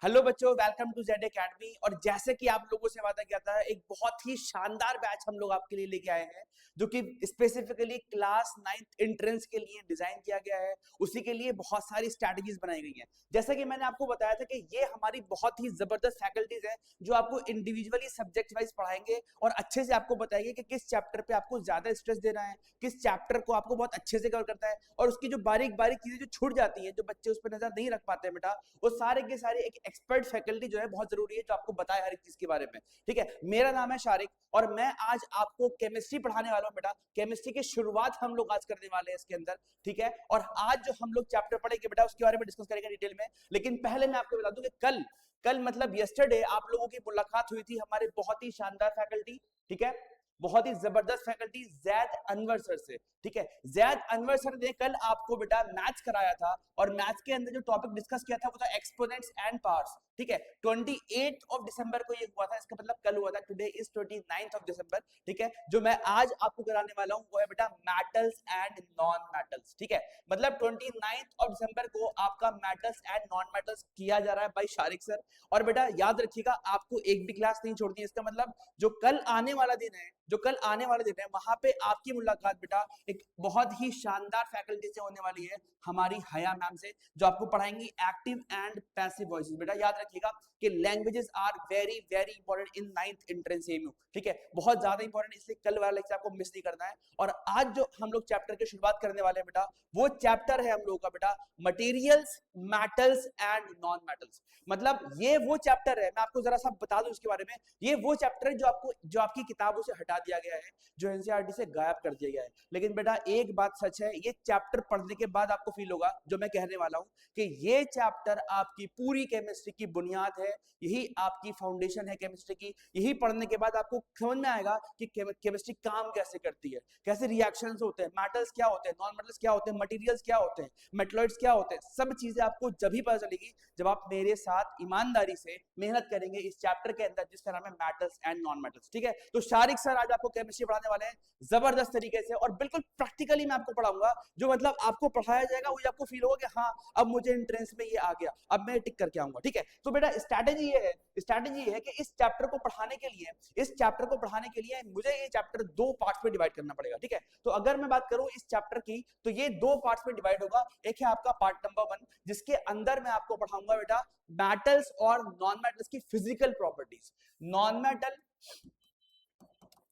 Hello बच्चों, welcome to Z academy. और जैसे कि आप लोगों से वादा किया था, एक बहुत ही शानदार बैच हम लोग आपके लिए लेके आए हैं, जो कि स्पेसिफिकली क्लास 9th एंट्रेंस के लिए डिजाइन किया गया है। उसी के लिए बहुत सारी स्ट्रैटेजीज बनाई गई हैं। जैसे कि मैंने आपको बताया था कि ये हमारी बहुत ही जबरदस्त फैकल्टीज हैं, जो आपको इंडिविजुअली सब्जेक्ट वाइज पढ़ाएंगे और अच्छे से आपको बताएंगे कि किस चैप्टर पे आपको ज्यादा स्ट्रेस देना है, किस चैप्टर को आपको बहुत अच्छे से कवर करना है, और उसकी जो बारीक बारीक चीजें जो छूट जाती हैं, जो बच्चे उस पर नजर नहीं रख पाते हैं बेटा, वो सारे के सारे एक एक्सपर्ट फैकल्टी जो है बहुत जरूरी है, जो आपको बताए हर एक चीज के बारे में। ठीक है, मेरा नाम है शारिक और मैं आज आपको केमिस्ट्री पढ़ाने वाला हूं बेटा। केमिस्ट्री की शुरुआत हम लोग आज करने वाले हैं इसके अंदर। ठीक है, और आज जो हम लोग चैप्टर पढ़ेंगे बेटा, उसके बारे में डिस्कस करेंगे डिटेल में। लेकिन पहले मैं आपको बता दूं कि कल कल मतलब यस्टरडे आप लोगों की मुलाकात हुई थी हमारे बहुत ही शानदार फैकल्टी, ठीक है, बहुत ही जबरदस्त फैकल्टी जैद अनवर सर से। ठीक है, जैद अनवर सर ने कल आपको बेटा मैथ्स कराया था, और मैथ्स के अंदर जो टॉपिक डिस्कस किया था वो था एक्सपोनेंट्स एंड पावर्स। ठीक है, 28 ऑफ दिसंबर को ये हुआ था, इसका मतलब कल हुआ था। Today is 29 of December. ठीक है, जो मैं आज आपको कराने वाला हूं वो है बेटा मेटल्स एंड नॉन मेटल्स। ठीक है, मतलब 29 ऑफ दिसंबर को आपका मेटल्स एंड नॉन मेटल्स किया जा रहा है बाय शारिक सर। और बेटा याद रखिएगा, आपको एक भी क्लास नहीं छोड़नी है। इसका मतलब जो कल आने वाला दिन है, वहां पे आपकी मुलाकात बेटा एक बहुत ही शानदार फैकल्टी से होने वाली है, हमारी हया मैम से, जो आपको पढ़ाएंगी एक्टिव एंड पैसिव वॉइसेस। बेटा याद रखिएगा कि languages are very very important in 9th entrance MU. ठीक है, बहुत ज्यादा इंपॉर्टेंट, इसलिए कल वाला लेक्चर आपको मिस नहीं करना है। और आज जो हम लोग चैप्टर की शुरुआत करने वाले हैं बेटा, वो चैप्टर है हम लोगों का बेटा materials, metals and non metals. मतलब ये वो चैप्टर है, मैं आपको जरा सा बता दूं इसके बारे में। ये वो चैप्टर है जो आपकी किताबों से हटा दिया गया है, जो एनसीईआरटी से गायब कर दिया गया है। लेकिन बेटा एक बात सच है, ये चैप्टर पढ़ने के बाद आपको फील होगा जो मैं कहने वाला हूं, कि ये चैप्टर आपकी पूरी केमिस्ट्री की बुनियाद है, यही आपकी फाउंडेशन है केमिस्ट्री की। यही पढ़ने के बाद आपको समझ में आएगा कि केमिस्ट्री काम कैसे करती है, कैसे रिएक्शंस होते हैं, मेटल्स क्या होते हैं, नॉन मेटल्स क्या होते हैं, मटेरियल्स क्या होते हैं, मेटलॉइड्स क्या होते हैं। सब चीजें आपको जब ही पता चलेगी जब आप मेरे साथ ईमानदारी से मेहनत करेंगे इस चैप्टर के अंदर, जिसका नाम है मेटल्स एंड नॉन मेटल्स। ठीक है, तो शारिक सर आज आपको केमिस्ट्री पढ़ाने वाले हैं जबरदस्त तरीके से, और बिल्कुल प्रैक्टिकली मैं आपको पढ़ाऊंगा। जो मतलब आपको पढ़ाया जाएगा वही आपको फील होगा कि हाँ, अब मुझे एंट्रेंस में ये आ गया, अब मैं टिक करके आऊंगा। ठीक है, तो बेटा स्ट्रैटेजी ये है कि इस चैप्टर को पढ़ाने के लिए मुझे ये चैप्टर दो पार्ट्स में डिवाइड करना पड़ेगा। ठीक है, तो अगर मैं बात करूं इस चैप्टर की, तो ये दो पार्ट्स में डिवाइड होगा। एक है आपका पार्ट नंबर 1, जिसके अंदर मैं आपको पढ़ाऊंगा बेटा मेटल्स और नॉन मेटल्स की physical properties, non metal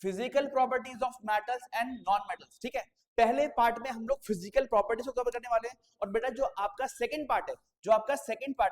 physical properties of metals and non metals. ठीक है, पहले पार्ट में हम लोग फिजिकल प्रॉपर्टीज को कवर करने वाले हैं, और बेटा जो आपका सेकंड पार्ट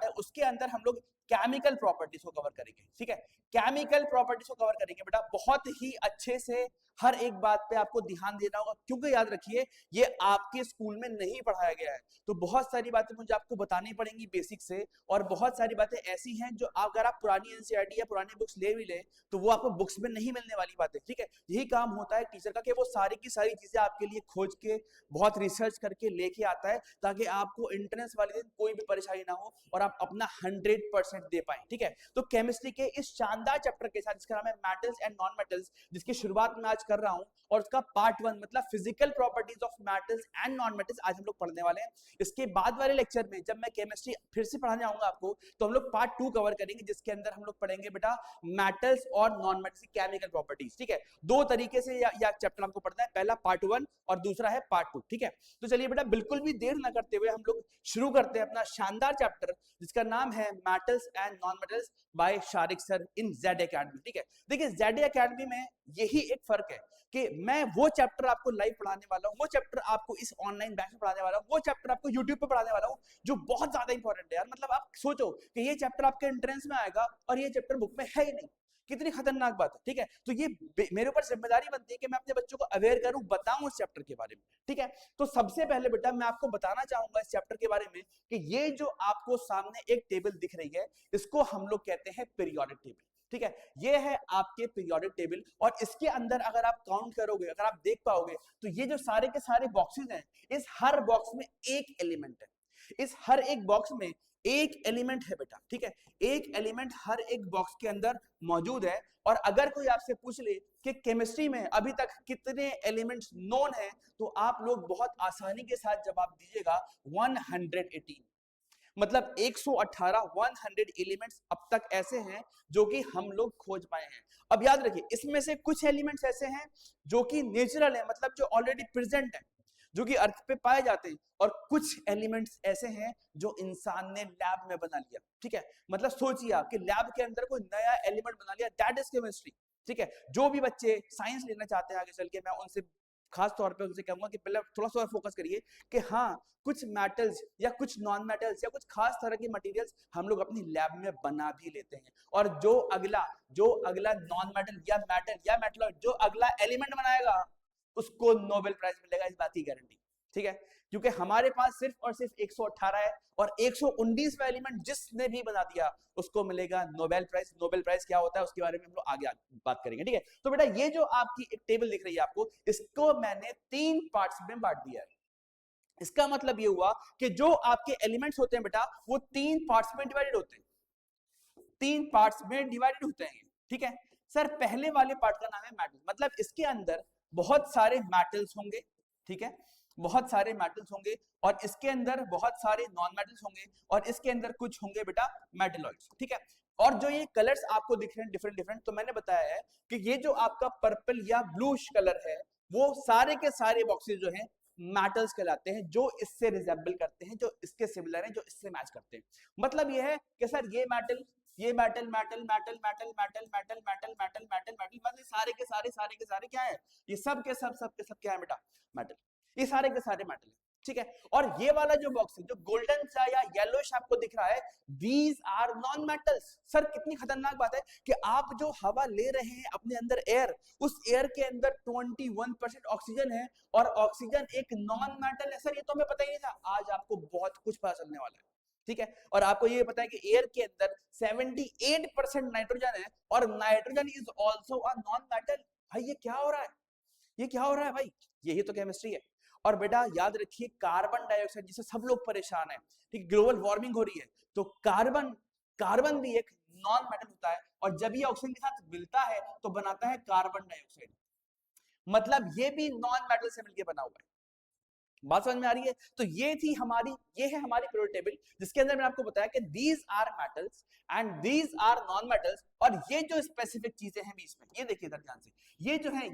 है उसके अंदर हम लोग केमिकल प्रॉपर्टीज को कवर करेंगे। ठीक है, केमिकल प्रॉपर्टीज को कवर करेंगे बेटा बहुत ही अच्छे से। हर एक बात पे आपको ध्यान देना होगा, क्योंकि याद रखिए ये आपके स्कूल में नहीं पढ़ाया गया है, तो बहुत सारी बातें मुझे आपको बतानी पड़ेंगी बेसिक से। और बहुत सारी बातें ऐसी हैं जो अगर आप पुरानी एनसीईआरटी या पुरानी बुक्स ले भी ले, तो वो आपको बुक्स में नहीं मिलने वाली बातें। ठीक है, यही काम होता है टीचर का कि वो सारी की सारी चीजें आपके लिए खोज के बहुत रिसर्च करके लेके आता है, ताकि आपको एंट्रेंस वाले दिन कोई भी परेशानी ना हो और आप अपना 100% दे पाए। ठीक है, तो केमिस्ट्री के इस शानदार चैप्टर के साथ, जिसका नाम है मेटल्स एंड नॉन मेटल्स, जिसकी शुरुआत मैं आज कर रहा हूं, और उसका पार्ट 1 मतलब physical properties of metals and non metals आज हम लोग पढ़ने वाले हैं। इसके बाद वाले लेक्चर में जब मैं केमिस्ट्री फिर से पढ़ाने आऊंगा आपको, तो हम लोग पार्ट 2 कवर करेंगे, जिसके अंदर हम लोग पढ़ेंगे बेटा मेटल्स और नॉन मेटल्स की केमिकल प्रॉपर्टीज। ठीक है, दो तरीके से या चैप्टर हमको पढ़ना है, पहला पार्ट 1 और दूसरा है पार्ट 2। ठीक है, तो चलिए बेटा बिल्कुल भी देर ना करते हुए हम लोग शुरू करते हैं अपना शानदार चैप्टर, जिसका नाम है metals and non metals by Shariq sir in Z Academy. ठीक है, देखिए जेड एकेडमी में यही एक फर्क है कि मैं वो चैप्टर आपको लाइव पढ़ाने वाला हूं, वो चैप्टर आपको इस ऑनलाइन बैच में पढ़ाने वाला हूं, वो चैप्टर आपको यूट्यूब पे पढ़ाने वाला हूं, जो बहुत ज्यादा इंपॉर्टेंट है यार। मतलब आप सोचो कि ये चैप्टर आपके एंट्रेंस में आएगा और ये चैप्टर बुक में है ही नहीं, कितनी खतरनाक बात है। ठीक है, तो ये मेरे ऊपर जिम्मेदारी बनती है कि मैं अपने बच्चों को अवेयर करूं, बताऊं इस चैप्टर के बारे में। ठीक है, तो सबसे पहले बेटा मैं आपको बताना चाहूंगा इस चैप्टर के बारे में कि ये जो आपको सामने एक टेबल दिख रही है, इसको हम लोग कहते हैं पीरियोडिक टेबल। ठीक है, ये है आपके पीरियोडिक टेबल, और इसके अंदर अगर आप काउंट करोगे, अगर आप देख पाओगे, तो ये जो सारे के सारे बॉक्सेस हैं, इस हर बॉक्स में एक एलिमेंट है, इस हर एक बॉक्स में एक एलिमेंट है बेटा। ठीक है, एक एलिमेंट हर एक बॉक्स के अंदर मौजूद है। और अगर कोई आपसे पूछ ले कि केमिस्ट्री में अभी तक कितने एलिमेंट्स नोन है, तो आप लोग बहुत आसानी के साथ जवाब दीजिएगा 118। मतलब 118 100 एलिमेंट्स अब तक ऐसे हैं जो कि हम लोग खोज पाए हैं। अब याद रखिए, इसमें से कुछ एलिमेंट्स ऐसे हैं जो कि नेचुरल है, मतलब जो ऑलरेडी प्रेजेंट है, जो कि अर्थ पे पाए जाते हैं, और कुछ एलिमेंट्स ऐसे हैं जो इंसान ने लैब में बना लिया। ठीक है, मतलब सोचिए आप कि लैब के अंदर कोई नया एलिमेंट बना लिया, दैट इज केमिस्ट्री। ठीक है, जो भी बच्चे साइंस लेना चाहते हैं आगे चल के, मैं उनसे खास तौर पे उनसे कहूंगा कि पहले थोड़ा सा फोकस करिए कि हाँ, कुछ मेटल्स या कुछ नॉन मेटल्स या कुछ खास तरह के मटेरियल्स हम लोग अपनी लैब में बना भी लेते हैं, और जो अगला नॉन मेटल या मेटलॉइड जो अगला एलिमेंट बनाएगा उसको नोबेल प्राइज मिलेगा, इस बात की गारंटी। ठीक है, क्योंकि हमारे पास सिर्फ और सिर्फ 118 है, और 119वां एलिमेंट जिसने भी बना दिया उसको मिलेगा नोबेल प्राइज। नोबेल प्राइज क्या होता है उसके बारे में हम लोग आगे बात करेंगे। ठीक है, तो बेटा ये जो आपकी एक टेबल दिख रही है आपको, इसको मैंने 3 पार्ट्स में बांट दिया है। इसका मतलब ये हुआ कि जो आपके एलिमेंट्स होते हैं बेटा, वो 3 पार्ट्स में डिवाइडेड होते हैं, 3 पार्ट्स में डिवाइडेड होते हैं। ठीक है सर, पहले वाले पार्ट का नाम है मेटल, मतलब इसके अंदर बहुत सारे मेटल्स होंगे। ठीक है, बहुत सारे मेटल्स होंगे, और इसके अंदर बहुत सारे नॉन मेटल्स होंगे, और इसके अंदर कुछ होंगे बेटा मेटलॉइड्स। ठीक है, और जो ये कलर्स आपको दिख रहे हैं डिफरेंट डिफरेंट, तो मैंने बताया है कि ये जो आपका पर्पल या ब्लूइश कलर है, वो सारे के सारे बॉक्सेस जो हैं मेटल्स कहलाते हैं, जो इससे रिजेंबल करते हैं, जो इसके सिमिलर हैं, जो इससे मैच करते हैं। मतलब ये है कि सर ये metal metal metal metal metal metal metal metal metal metal metal, मतलब सारे के सारे क्या है, ये सब के सब क्या है बेटा, मेटल। ये सारे के सारे मेटल है। ठीक है, और ये वाला जो बॉक्स है, जो गोल्डन सा या येलोइश आपको दिख रहा है, these are non metals. Sir कितनी खतरनाक बात है कि आप जो हवा ले रहे हैं अपने अंदर, एयर, उस एयर के अंदर 21% ऑक्सीजन है, और ऑक्सीजन एक नॉन मेटल है। सर ये तो हमें पता ही नहीं था, आज आपको बहुत कुछ पता चलने वाला है। ठीक है, और आपको ये पता है कि एयर के अंदर 78% नाइट्रोजन है, और nitrogen is also a non metal. भाई ये क्या हो रहा है, ये क्या हो रहा है भाई, यही तो केमिस्ट्री है। और बेटा याद रखिए, कार्बन डाइऑक्साइड जिससे सब लोग परेशान है, ठीक, ग्लोबल वार्मिंग हो रही है, तो कार्बन भी एक नॉन मेटल होता है, और जब ये ऑक्सीजन के साथ मिलता है तो बनाता है कार्बन डाइऑक्साइड, मतलब ये भी नॉन मेटल से मिलकर बना हुआ है। बात समझ में आ रही है? तो ये है हमारी पीरियोडिक टेबल, जिसके अंदर मैंने आपको बताया कि these are metals and these are non metals, और ये जो स्पेसिफिक चीजें हैं बीच में, ये देखिए इधर ध्यान से, ये जो है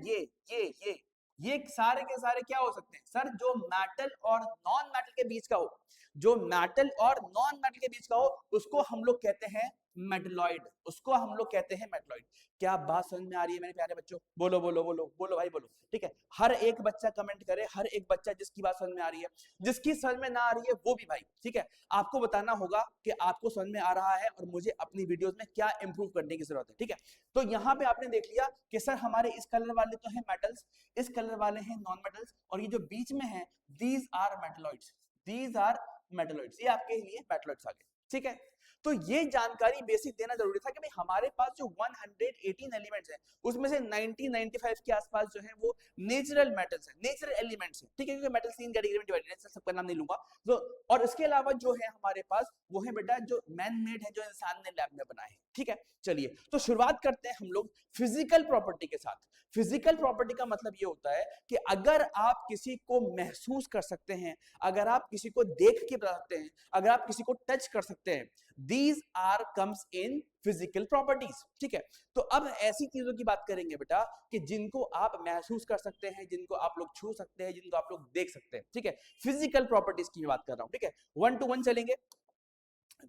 ये सारे के सारे क्या हो सकते हैं सर, जो मेटल और नॉन मेटल के बीच का हो, जो मेटल और नॉन मेटल के बीच का हो, उसको हम लोग कहते हैं मेटलॉइड, उसको हम लोग कहते हैं मेटलॉइड। क्या बात समझ में आ रही है मेरे प्यारे बच्चों? बोलो बोलो बोलो बोलो भाई बोलो। ठीक है, हर एक बच्चा कमेंट करे, हर एक बच्चा जिसकी बात समझ में आ रही है, जिसकी समझ में ना आ रही है वो भी भाई, ठीक है, आपको बताना होगा कि आपको समझ में आ रहा है और मुझे अपनी वीडियोस में क्या इंप्रूव करने की जरूरत है। ठीक है, तो यहाँ पे आपने देख लिया कि सर हमारे इस कलर वाले तो हैं मेटल्स, इस कलर वाले हैं नॉन मेटल्स, और ये जो बीच में है these are metalloids, these are metalloids, ये आपके लिए मेटलॉइड्स आ गए। ठीक है, तो ये जानकारी बेसिक देना जरूरी था कि भाई हमारे पास जो 118 एलिमेंट्स हैं, उसमें से 90-95 के आसपास जो है वो नेचुरल मेटल्स हैं, नेचुरल एलिमेंट्स हैं। ठीक है, क्योंकि मेटल्स 3 कैटेगरी में डिवाइडेड है, सबका नाम नहीं लूंगा। तो और इसके अलावा जो है हमारे पास वो है बेटा जो मैन मेड है, जो इंसान ने लैब में बनाए हैं। ठीक है, चलिए तो शुरुआत करते हैं हम लोग फिजिकल प्रॉपर्टी के साथ। फिजिकल प्रॉपर्टी का मतलब ये होता है कि अगर आप किसी को महसूस कर सकते हैं, अगर आप किसी को देख के बता सकते हैं, अगर आप किसी को टच कर सकते हैं, these are comes in physical properties। ठीक है, तो अब ऐसी चीजों की बात करेंगे बेटा कि जिनको आप महसूस कर सकते हैं, जिनको आप लोग छू सकते हैं, जिनको आप लोग देख सकते हैं। ठीक है, फिजिकल प्रॉपर्टीज की बात कर रहा हूं। ठीक है, 1 to 1 चलेंगे,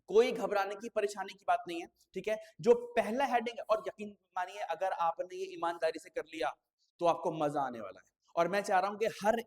कोई घबराने की परेशानी की बात नहीं है। ठीक है, जो पहला हेडिंग है, और यकीन मानिए अगर आपने ये ईमानदारी से कर लिया तो आपको मजा आने वाला है, और मैं चाह रहा हूं कि हर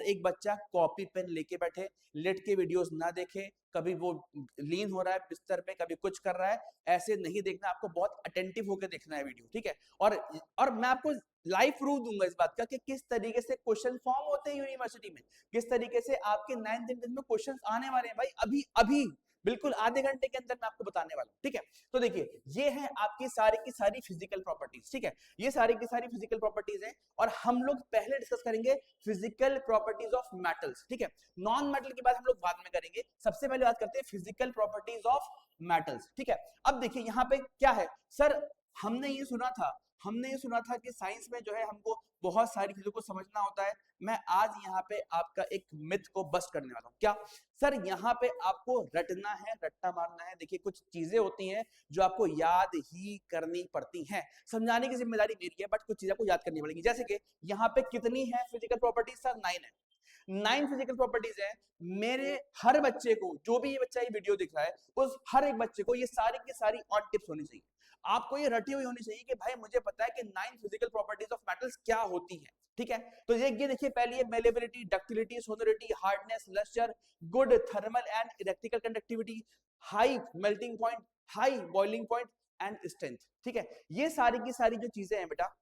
एक बच्चा कॉपी पेन लेके बैठे, लेट के वीडियोस ना देखे, कभी वो लीन हो रहा है बिस्तर पे, कभी कुछ कर रहा है, ऐसे नहीं देखना, आपको बहुत अटेंटिव होकर देखना है वीडियो। ठीक है, और मैं आपको लाइव प्रूफ दूंगा इस बात का कि किस तरीके से क्वेश्चन फॉर्म होते हैं यूनिवर्सिटी में, किस तरीके से आपके 9th and 10th में क्वेश्चंस आने वाले हैं भाई, अभी बिल्कुल आधे घंटे के अंदर मैं आपको बताने वाला हूं। ठीक है, तो देखिए ये है आपकी सारी की सारी फिजिकल प्रॉपर्टीज। ठीक है, ये सारी की सारी फिजिकल प्रॉपर्टीज हैं, और हम लोग पहले डिस्कस करेंगे फिजिकल प्रॉपर्टीज ऑफ मेटल्स। ठीक है, नॉन मेटल की बात हम लोग बाद में करेंगे, सबसे पहले बात करते हैं फिजिकल प्रॉपर्टीज ऑफ मेटल्स। ठीक है, अब देखिए यहाँ पे क्या है सर, हमने ये सुना था हमने ये सुना था कि साइंस में जो है हमको बहुत सारी चीजों को समझना होता है। मैं आज यहाँ पे आपका एक मिथ को बस्ट करने वाला हूँ। क्या सर? यहाँ पे आपको रटना है, रट्टा मारना है। देखिए कुछ चीजें होती हैं जो आपको याद ही करनी पड़ती हैं। समझाने की जिम्मेदारी मेरी है, बट कुछ चीजें आपको याद करनी पड़ेगी। जैसे कि यहाँ पे कितनी है फिजिकल प्रॉपर्टीज? सर 9 है। 9 फिजिकल प्रॉपर्टीज है। मेरे हर बच्चे को, जो भी ये बच्चा ये वीडियो दिख रहा है, उस हर एक बच्चे को ये सारी की सारी ऑन टिप्स होनी चाहिए। आपको ये रटी हुई होनी चाहिए कि भाई मुझे पता है कि 9 फिजिकल प्रॉपर्टीज ऑफ मेटल्स क्या होती है। ठीक है, तो ये देखिए पहली है malleability, ductility, sonority, hardness, lustre, good thermal and electrical conductivity, high melting point, high boiling point and strength. ठीक है, ये सारी की सारी जो चीजें हैं बेटा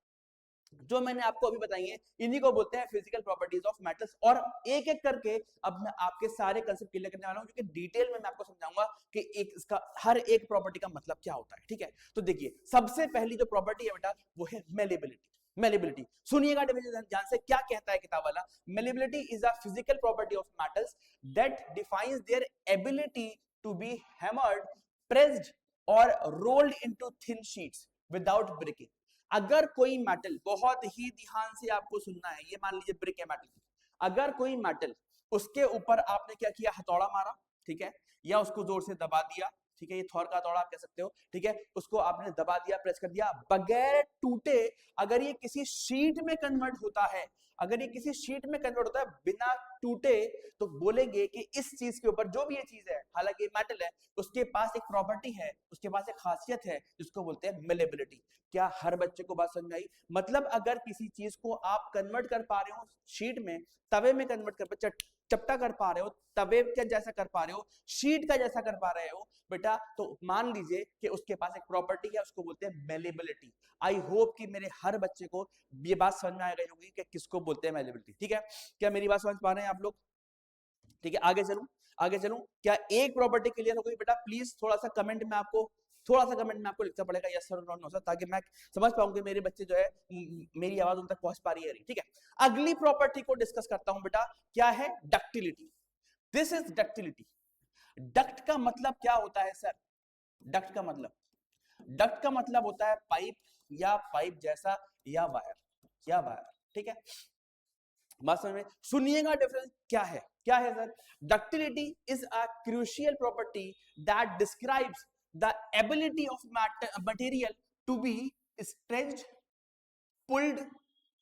जो मैंने आपको अभी बताई है, इन्हीं को बोलते हैं फिजिकल प्रॉपर्टीज ऑफ मेटल्स। और एक एक करके अब मैं आपके सारे कंसेप्ट क्लियर करने वाला हूं, क्योंकि डिटेल में मैं आपको समझाऊंगा कि एक इसका हर एक प्रॉपर्टी का मतलब क्या होता है। ठीक है, तो देखिए सबसे पहली जो प्रॉपर्टी है बेटा वो है मेलेबिलिटी। मेलेबिलिटी सुनिएगा डेफिनेशन ध्यान से, क्या कहता है किताब वाला। Malleability is a physical property of metals that defines their ability to be hammered, pressed और rolled into thin sheets without breaking. अगर कोई मेटल, बहुत ही ध्यान से आपको सुनना है, ये मान लीजिए ब्रिक है मेटल की, अगर कोई मेटल उसके ऊपर आपने क्या किया, हथौड़ा मारा, ठीक है, या उसको जोर से दबा दिया, ठीक है, ये थॉर का हथौड़ा आप कह सकते हो, ठीक है, उसको आपने दबा दिया, प्रेस कर दिया, बगैर टूटे अगर ये किसी शीट में कन्वर्ट होता है, अगर ये किसी शीट में कन्वर्ट होता है बिना टूटे, तो बोलेंगे कि इस चीज के ऊपर, जो भी ये चीज है, हालांकि मेटल है, उसके पास एक प्रॉपर्टी है, उसके पास एक खासियत है जिसको बोलते हैं मेलेबिलिटी। क्या हर बच्चे को बात समझ में आई? मतलब अगर किसी चीज को आप कन्वर्ट कर पा रहे हो शीट में, तवे में कन्वर्ट कर, चपटा कर पा रहे हो, तवे के जैसा कर पा रहे हो, शीट का जैसा कर पा रहे हो बेटा, तो मान लीजिए कि उसके पास एक प्रॉपर्टी है, उसको बोलते हैं मेलेबिलिटी। आई होप कि मेरे हर बच्चे को ये बात समझ में आ गई होगी कि किसको बोलते हैं मेलेबिलिटी। ठीक है, क्या मेरी बात समझ पा रहे हैं आप लोग? ठीक है, आगे चलूं, आगे चलूं। क्या एक प्रॉपर्टी क्लियर हो गई बेटा? प्लीज थोड़ा सा कमेंट में आपको, थोड़ा सा कमेंट में आपको लिखना पड़ेगा यस सर और नो सर, ताकि मैं समझ पाऊं कि मेरे बच्चे जो है मेरी आवाज उन तक पहुंच पा रही है नहीं। ठीक है, अगली प्रॉपर्टी को डिस्कस करता हूं बेटा, क्या है? Ductility. This is ductility. Duct का मतलब क्या होता है सर? डक्ट का मतलब, डक्ट का मतलब होता है पाइप, या पाइप जैसा, या वायर, या वायर। ठीक है, बात समझ में? सुनिएगा डिफरेंस क्या है, क्या है sir? Ductility is a crucial property that describes the ability of material to be stretched, pulled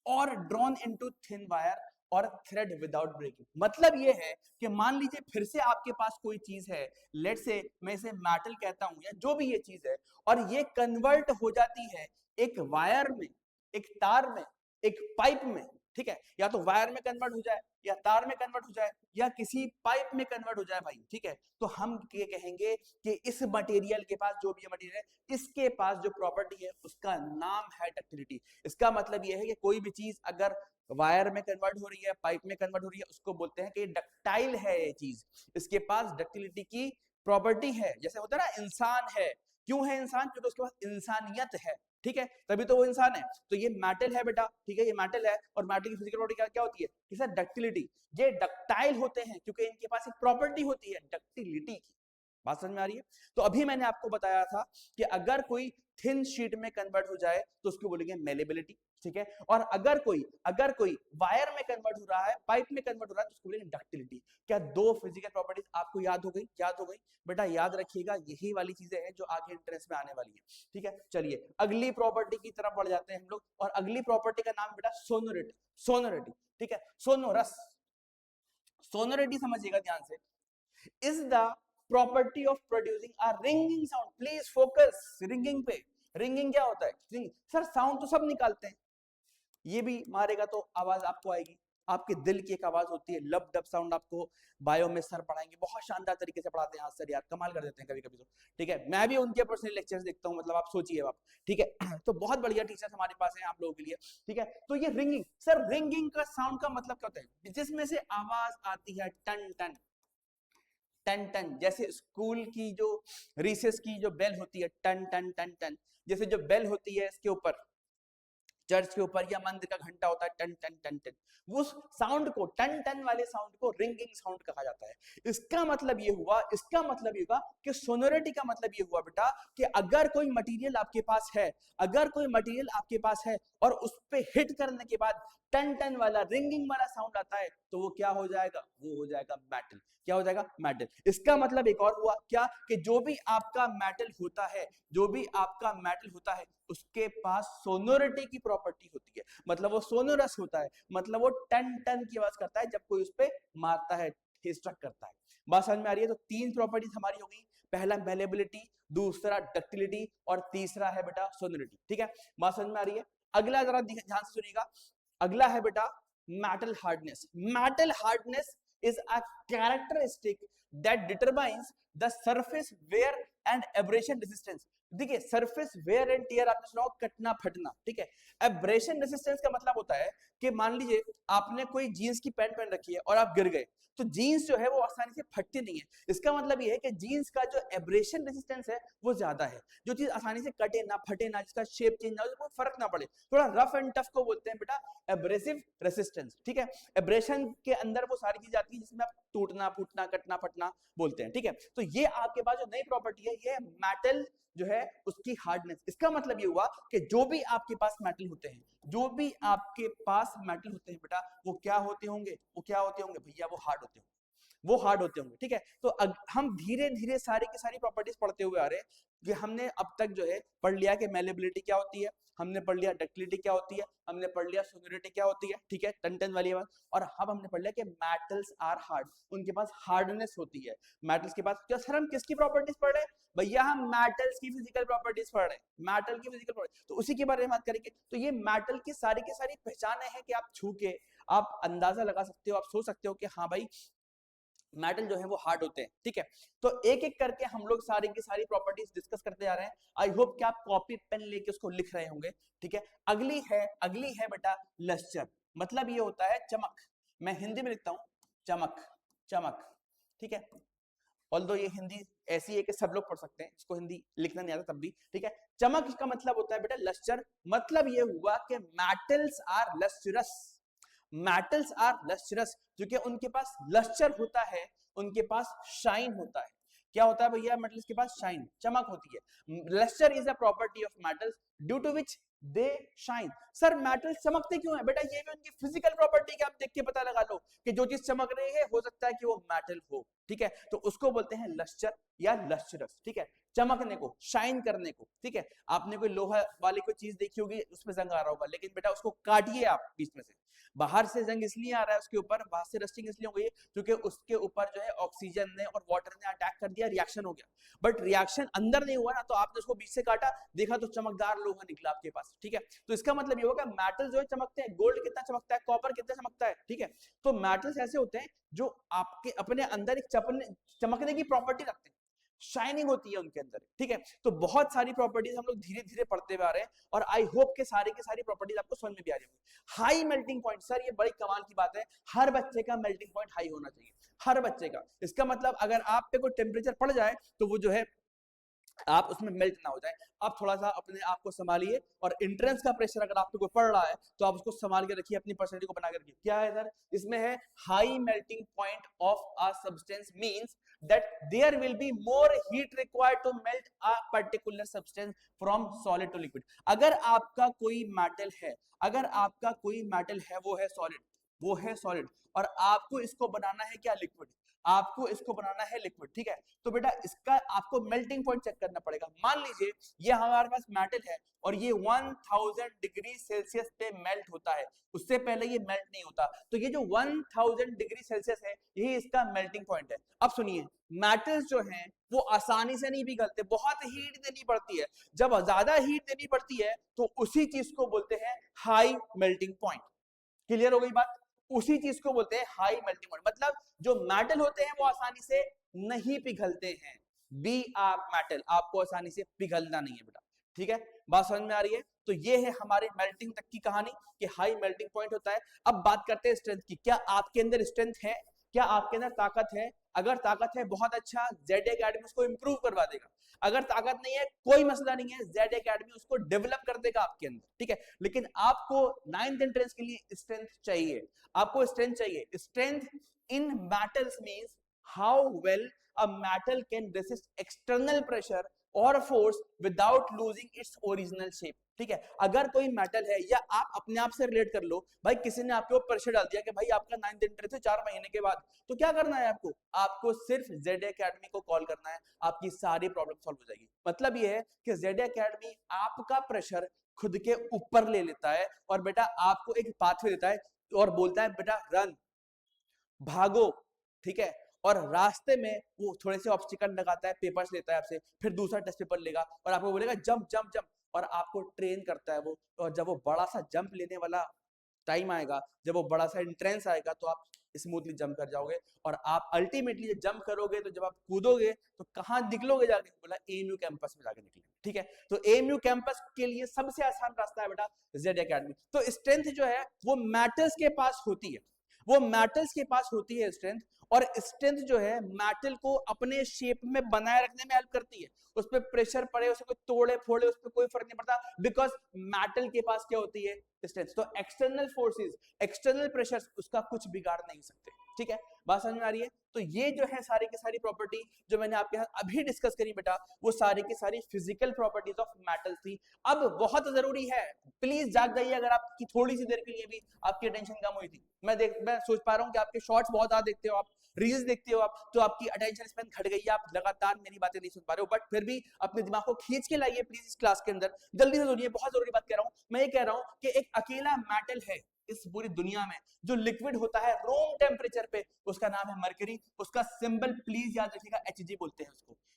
और ड्रॉन इनटू थिन वायर और थ्रेड विदाउट ब्रेकिंग। मतलब ये है कि मान लीजिए फिर से आपके पास कोई चीज है, लेट से मैं इसे मेटल कहता हूं या जो भी ये चीज है, और ये कन्वर्ट हो जाती है एक वायर में, एक तार में, एक पाइप में। ठीक है, या तो वायर में कन्वर्ट हो जाए, या तार में कन्वर्ट हो जाए, या किसी पाइप में कन्वर्ट हो जाए भाई। ठीक है, तो हम ये कहेंगे कि इस मटेरियल के पास, जो भी मटेरियल है, इसके पास जो प्रॉपर्टी है उसका नाम है डक्टिलिटी। इसका मतलब यह है कि कोई भी चीज अगर वायर में कन्वर्ट हो रही है, पाइप में कन्वर्ट हो रही है, उसको बोलते हैं कि डक्टाइल है ये चीज, इसके पास डक्टिलिटी की प्रॉपर्टी है। जैसे होता है ना इंसान है, क्यों है इंसान? क्योंकि उसके पास इंसानियत है। ठीक है, तभी तो वो इंसान है। तो ये मेटल है बेटा, ठीक है, ये मेटल है, और मेटल की फिजिकल प्रॉपर्टी क्या होती है? कि सर डक्टिलिटी। ये डक्टाइल होते हैं क्योंकि इनके पास एक प्रॉपर्टी होती है डक्टिलिटी की। बात समझ में आ रही है? तो अभी मैंने आपको बताया था कि अगर कोई थिन शीट में कन्वर्ट हो जाए तो उसको बोलेंगे मेलेबिलिटी। ठीक है, और अगर कोई वायर में कन्वर्ट हो रहा है, पाइप में कन्वर्ट हो रहा है, तो उसको बोलेंगे डक्टिलिटी। क्या दो फिजिकल प्रॉपर्टीज आपको याद हो गई? याद हो गई बेटा, याद रखिएगा, यही वाली चीजें हैं जो आगे इंट्रेंस में आने वाली है। ठीक है, चलिए अगली प्रॉपर्टी की तरफ बढ़ जाते हैं हम लोग, और अगली प्रॉपर्टी का नाम बेटा सोनोरिटी। सोनोरिटी, ठीक है, सोनोरस। सोनोरिटी समझिएगा ध्यान से, is the property of producing a ringing sound. Please focus ringing पे। रिंगिंग क्या होता है? रिंग सर साउंड तो सब निकालते हैं, ये भी मारेगा तो आवाज आपको आएगी। आपके दिल की एक आवाज होती है, लब डब साउंड। आपको बायो में सर पढ़ाएंगे, बहुत शानदार तरीके से पढ़ाते हैं आज सर, यार कमाल कर देते हैं कभी कभी तो। ठीक है, मैं भी उनके पर्सनल लेक्चर्स देखता हूं, मतलब आप सोचिए आप। ठीक है, तो बहुत बढ़िया टीचर्स हमारे पास हैं आप लोगों के लिए। ठीक है, तो ये रिंगिंग, सर रिंगिंग का साउंड का मतलब क्या होता है? जिसमें से आवाज आती है टन टन टन टन, जैसे स्कूल की जो रिसेस की जो बेल होती है, टन टन टन टन, जैसे जो बेल होती है इसके ऊपर चर्च के ऊपर या मंदिर का घंटा होता है टन टन टन टन, वो साउंड को, टन टन वाले साउंड को रिंगिंग साउंड कहा जाता है। इसका मतलब ये हुआ कि सोनोरिटी का मतलब ये हुआ बेटा कि अगर कोई मटेरियल आपके पास है, और उस पे हिट करने के बाद टन टन वाला रिंगिंग वाला साउंड आता है, तो वो क्या हो जाएगा, वो हो जाएगा मेटल। क्या हो जाएगा, मेटल। इसका मतलब एक और हुआ क्या, कि जो भी आपका मेटल होता है उसके पास सोनोरिटी की प्रॉपर्टी होती है, मतलब वो सोनोरस होता है, मतलब वो टन टन की आवाज करता है जब कोई उस पे मारता है, स्ट्रक करता है। बात समझ में आ रही है? तो 3 प्रॉपर्टीज हमारी हो गई, पहला मैलेबिलिटी, दूसरा डक्टिलिटी, और तीसरा है बेटा सोनोरिटी। ठीक है, बात समझ में आ रही है? अगला जरा ध्यान से सुनिएगा, अगला है बेटा metal hardness. Metal hardness is a characteristic that determines the surface wear and abrasion resistance। देखिए, सरफेस वेयर एंड टियर आपने सुना होगा, कटना फटना, ठीक है। एब्रेशन रेजिस्टेंस का मतलब होता है कि मान लीजिए आपने कोई जीन्स की पैंट पहन रखी है और आप गिर गए, तो जीन्स जो है वो आसानी से फटती नहीं है। इसका मतलब ये है कि जीन्स का जो एब्रेशन रेजिस्टेंस है वो ज्यादा है, जो चीज आसानी से कटे ना, फटे ना, जिसका शेप चेंज ना हो, कोई फर्क ना पड़े, थोड़ा रफ एंड टफ को बोलते हैं बेटा एब्रेसिव रेजिस्टेंस। ठीक है, एब्रेशन के अंदर वो सारी चीज आती है जिसमें आप टूटना फूटना कटना फटना बोलते हैं। ठीक है, तो ये आपके पास जो नई प्रॉपर्टी है, ये मेटल जो है उसकी हार्डनेस। इसका मतलब ये हुआ कि जो भी आपके पास मेटल होते हैं, बेटा वो क्या होते होंगे, भैया वो हार्ड होते होंगे। ठीक है, तो हम धीरे धीरे सारी की सारी प्रॉपर्टीज पढ़ते हुए आ रहे हैं कि हमने अब तक जो है पढ़ लिया कि मैलेबिलिटी क्या होती है, हमने पढ़ लिया डक्टिलिटी क्या होती है, हमने पढ़ लिया सोनोरिटी क्या होती है। ठीक है, टन टन वाली बात। और अब हमने पढ़ लिया कि मेटल्स आर हार्ड, उनके पास हार्डनेस होती है। मेटल्स के पास क्या, सर हम किसकी प्रॉपर्टीज पढ़ रहे हैं? भैया हम मेटल्स की फिजिकल प्रॉपर्टीज पढ़ रहे हैं, मेटल की फिजिकल प्रॉपर्टीज, तो उसी के बारे में बात करेंगे। तो ये मेटल की सारी पहचानें हैं कि आप छू के आप अंदाजा लगा सकते हो, आप सोच सकते हो कि हाँ भाई मेटल जो है वो हार्ड होते हैं। ठीक है, तो एक एक करके हम लोग सारी की सारी प्रॉपर्टीज डिस्कस करते जा रहे हैं। आई होप कि आप कॉपी पेन लेके उसको लिख रहे होंगे। ठीक है, अगली है बेटा लस्टर, मतलब ये होता है चमक। मैं हिंदी में लिखता हूं चमक। ठीक है, ऑल्दो ये हिंदी ऐसी है कि सब लोग पढ़ सकते हैं, इसको हिंदी लिखना नहीं आता तब भी। ठीक है, चमक का मतलब होता है बेटा लस्टर, मतलब ये हुआ कि मेटल्स आर लस्टरस, क्योंकि उनके पास लस्टर होता है, उनके पास शाइन होता है। क्या होता है भैया मेटल्स के पास? शाइन, चमक होती है। Lustre is a property of metals due to which they shine. Sir metal चमकते क्यों है? बेटा ये भी उनकी फिजिकल प्रॉपर्टी के आप देख के पता लगा लो कि जो चीज चमक रही है हो सकता है कि वो मेटल हो। ठीक है, तो उसको बोलते हैं लस्टर या लस्टरस। ठीक है, चमकने को, शाइन करने को। ठीक है, आपने कोई लोहा वाली कोई चीज देखी होगी, उसमें जंग आ रहा होगा, लेकिन बेटा उसको काटिए आप बीच में से, बाहर से जंग इसलिए आ रहा है उसके ऊपर, बाहर से रस्टिंग इसलिए हो गई है क्योंकि उसके ऊपर जो है ऑक्सीजन ने और वाटर ने अटैक कर दिया, रिएक्शन हो गया। बट रिएक्शन अंदर नहीं हुआ ना, तो आपने उसको बीच से काटा, देखा तो चमकदार लोहा निकला आपके पास। ठीक है, तो इसका मतलब ये होगा मेटल जो है चमकते हैं। गोल्ड कितना चमकता है, कॉपर कितना चमकता है। ठीक है, तो मेटल्स ऐसे होते हैं जो आपके अपने अंदर एक चमकने की प्रॉपर्टी रखते हैं, शाइनिंग होती है उनके अंदर। ठीक है, तो बहुत सारी प्रॉपर्टीज हम लोग धीरे धीरे पढ़ते हुए आ रहे हैं, और आई होप के सारी की सारी प्रॉपर्टीज आपको समझ में भी आ रही होंगी। हाई मेल्टिंग पॉइंट, सर ये बड़ी कमाल की बात है, हर बच्चे का मेल्टिंग पॉइंट हाई होना चाहिए, हर बच्चे का। इसका मतलब अगर आप पे कोई टेम्परेचर पड़ जाए तो वो जो है आप उसमें मेल्ट ना हो जाए। आप थोड़ा सा अपने आप को संभालिए, और एंट्रेंस का प्रेशर अगर आप पे कोई पड़ रहा है तो आप उसको संभाल के रखिए, अपनी पर्सनैलिटी को बना के रखिए। क्या है सर इसमें? है high melting point of a substance means that there will be more heat required to melt a particular substance from solid to liquid। अगर आपका कोई मेटल है, वो है सॉलिड, और आपको इसको बनाना है क्या? लिक्विड। ठीक है, तो बेटा इसका आपको मेल्टिंग पॉइंट चेक करना पड़ेगा। मान लीजिए ये हमारे पास मेटल है और ये 1000 डिग्री सेल्सियस पे मेल्ट होता है, उससे पहले ये मेल्ट नहीं होता, तो ये जो 1000 डिग्री सेल्सियस है यही इसका मेल्टिंग पॉइंट है। अब सुनिए, मेटल्स जो हैं वो आसानी से नहीं पिघलते, बहुत हीट देनी पड़ती है। जब ज्यादा हीट देनी पड़ती है तो उसी चीज को बोलते हैं हाई मेल्टिंग पॉइंट। क्लियर हो गई बात? उसी चीज को बोलते हैं हाई मेल्टिंग पॉइंट, मतलब जो मेटल होते हैं वो आसानी से नहीं पिघलते हैं। बी आर मेटल, आपको आसानी से पिघलना नहीं है बेटा। ठीक है, बात समझ में आ रही है? तो ये है हमारे मेल्टिंग तक की कहानी कि हाई मेल्टिंग पॉइंट होता है। अब बात करते हैं स्ट्रेंथ की। क्या आपके अंदर स्ट्रेंथ है? क्या आपके अंदर ताकत है? अगर ताकत है बहुत अच्छा, जेड एकेडमी उसको इंप्रूव करवा देगा। अगर ताकत नहीं है कोई मसला नहीं है, जेड एकेडमी उसको डेवलप कर देगा आपके अंदर, ठीक है। लेकिन आपको 9th एंट्रेंस के लिए स्ट्रेंथ चाहिए, आपको स्ट्रेंथ चाहिए। Strength in metals means how well a metal can resist external pressure और force without losing its original shape, ठीक है। अगर कोई मेटल है, या आप अपने आप से रिलेट कर लो, भाई किसी ने आपके ऊपर प्रेशर डाल दिया कि भाई आपका 9th एंट्रेंस है 4 महीने के बाद, तो क्या करना है आपको? आपको सिर्फ जेड एकेडमी को कॉल करना है, आपकी सारी प्रॉब्लम सॉल्व हो जाएगी। मतलब ये है कि जेड एकेडमी आपका प्रेशर खुद के ऊपर ले लेता है और बेटा आपको एक पाथवे देता है और बोलता है बेटा रन, भागो, ठीक है। और रास्ते में वो थोड़े से ऑब्स्टिकल लगाता है, पेपर्स लेता है आपसे, फिर दूसरा टेस्ट पेपर लेगा और आपको बोलेगा जंप जंप जंप, और आपको ट्रेन करता है वो। और जब वो बड़ा सा जंप लेने वाला टाइम आएगा, जब वो बड़ा सा एंट्रेंस आएगा, तो आप स्मूथली जंप कर जाओगे। और आप अल्टीमेटली जब जंप करोगे, तो जब आप कूदोगे तो कहाँ निकलोगे जाके? बोला एएमयू कैंपस में जाके निकलेंगे, ठीक है। तो एएमयू कैंपस के लिए सबसे आसान रास्ता है बेटा जेड एकेडमी। तो स्ट्रेंथ जो है वो मेटल्स के पास होती है, वो मेटल्स के पास होती है स्ट्रेंथ। और स्ट्रेंथ जो है मेटल को अपने शेप में बनाए रखने में हेल्प करती है। उस पर प्रेशर पड़े, उसे कोई तोड़े फोड़े, उस पर कोई फर्क नहीं पड़ता, बिकॉज मेटल के पास क्या होती है? स्ट्रेंथ। तो एक्सटर्नल फोर्सेस, एक्सटर्नल प्रेशर उसका कुछ बिगाड़ नहीं सकते, ठीक है। बात समझ में आ रही है? तो ये जो है सारी की सारी प्रॉपर्टी जो मैंने आपके साथ अभी डिस्कस करी बेटा, वो सारी की सारी फिजिकल प्रॉपर्टीज ऑफ मेटल्स थी। अब बहुत जरूरी है, प्लीज जाग जाइए अगर आपकी थोड़ी सी देर के लिए भी आपकी टेंशन कम हुई थी। मैं सोच पा रहा हूँ कि आपके शॉर्ट्स बहुत ज्यादा देखते हो, आप रील्स देखते हो, आप तो आपकी अटेंशन स्पैन घट गई है, आप लगातार मेरी बातें नहीं सुन पा रहे हो। बट फिर भी अपने दिमाग को खींच के लाइए प्लीज इस क्लास के अंदर, जल्दी से सुनिए, बहुत जरूरी बात कह रहा हूँ। मैं ये कह रहा हूँ कि एक अकेला मेटल है इस पूरी दुनिया में जो लिक्विड होता है रूम टेम्परेचर पे, उसका नाम है मरकरी। उसका सिंबल प्लीज याद रखिएगा, Hg बोलते हैं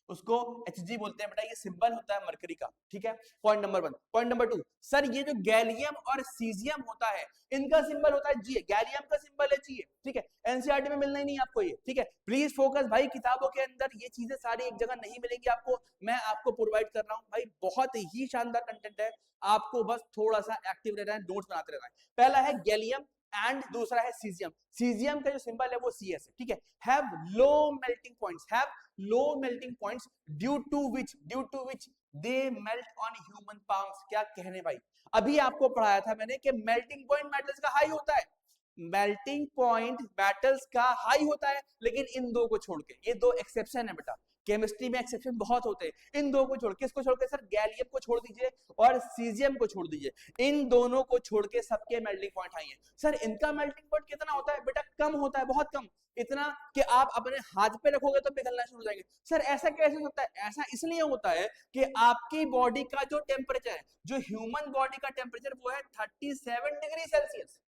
उसको Hg बोलते हैं बेटा, ये सिंबल होता है मरकरी का, ठीक है। Point number 1। Point number 2, sir ये जो गैलियम और सीजियम होता है, इनका सिंबल होता है जी, गैलियम का सिंबल है जी, ठीक है। एनसीईआरटी में मिलना ही नहीं आपको ये, ठीक है। प्लीज फोकस भाई, किताबों के अंदर ये चीजें सारी एक जगह नहीं मिलेंगी आपको, मैं आपको प्रोवाइड कर रहा हूँ भाई, बहुत ही शानदार कंटेंट है। आपको बस थोड़ा सा एक्टिव रहना है, नोट्स बनाते रहना है। पहला है गैलियम एंड दूसरा है सीजियम। सीजियम का जो सिंबल है वो CS है, ठीक है। Have low melting points, have low melting points due to which they melt on human palms. क्या कहने भाई, अभी आपको पढ़ाया था मैंने कि मेल्टिंग पॉइंट मेटल्स का हाई होता है, मेल्टिंग पॉइंट मेटल्स का हाई होता है, लेकिन इन दो को छोड़ के, ये दो एक्सेप्शन है बेटा, केमिस्ट्री में एक्सेप्शन बहुत होते हैं। इन दो को छोड़, किसको छोड़ के? सर गैलियम को छोड़ दीजिए और सीजियम को छोड़ दीजिए, इन दोनों को छोड़ के सबके मेल्टिंग पॉइंट हाई है। सर इनका मेल्टिंग पॉइंट कितना होता है? बेटा कम होता है, बहुत कम, इतना कि आप अपने हाथ पे रखोगे तो पिघलना शुरू हो जाएंगे। सर ऐसा कैसे होता है? ऐसा इसलिए होता है कि आपकी बॉडी का जो टेम्परेचर है, जो ह्यूमन बॉडी का टेम्परेचर वो है 37 डिग्री सेल्सियस,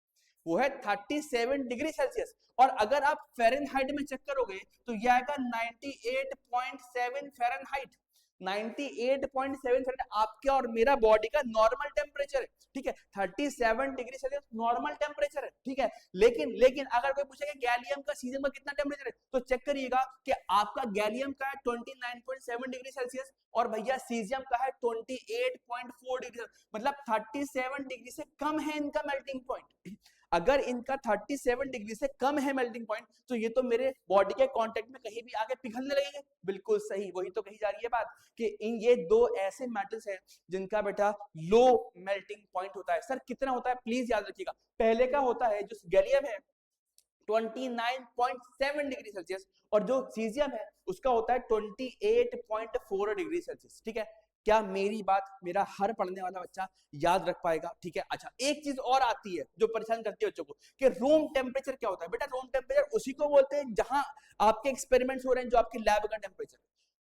वो है 37 डिग्री सेल्सियस। और अगर आप फ़ारेनहाइट में चेक करोगे तो यह आएगा 98.7 फ़ारेनहाइट। 98.7 फ़ारेनहाइट आपके और मेरा बॉडी का नॉर्मल टेम्परेचर है, ठीक है। 37 डिग्री सेल्सियस नॉर्मल टेम्परेचर है, ठीक है। लेकिन अगर कोई पूछेगा गैलियम का, सीजियम का कितना टेम्परेचर है, तो चेक करिएगा कि आपका गैलियम का है 29.7 डिग्री सेल्सियस और भैया सीजियम का है 28.4 डिग्री, मतलब 37 डिग्री से कम है इनका मेल्टिंग पॉइंट। अगर इनका 37 डिग्री से कम है मेल्टिंग पॉइंट, तो ये तो मेरे बॉडी के कांटेक्ट में कहीं भी आगे पिघलने लगेंगे। बिल्कुल सही, वही तो कही जा रही है बात कि इन ये दो ऐसे मेटल्स हैं जिनका बेटा लो मेल्टिंग पॉइंट होता है। सर कितना होता है प्लीज याद रखिएगा, पहले का होता है जो गैलियम है 29.7 डिग्री सेल्सियस और जो सीजियम है उसका होता है 28.4 डिग्री सेल्सियस, ठीक है। क्या मेरी बात मेरा हर पढ़ने वाला बच्चा याद रख पाएगा? ठीक है। अच्छा, एक चीज और आती है जो परेशान करती है बच्चों को कि रूम टेम्परेचर क्या होता है। बेटा रूम टेम्परेचर उसी को बोलते हैं जहां आपके एक्सपेरिमेंट्स हो रहे हैं, जो आपकी लैब का टेम्परेचर।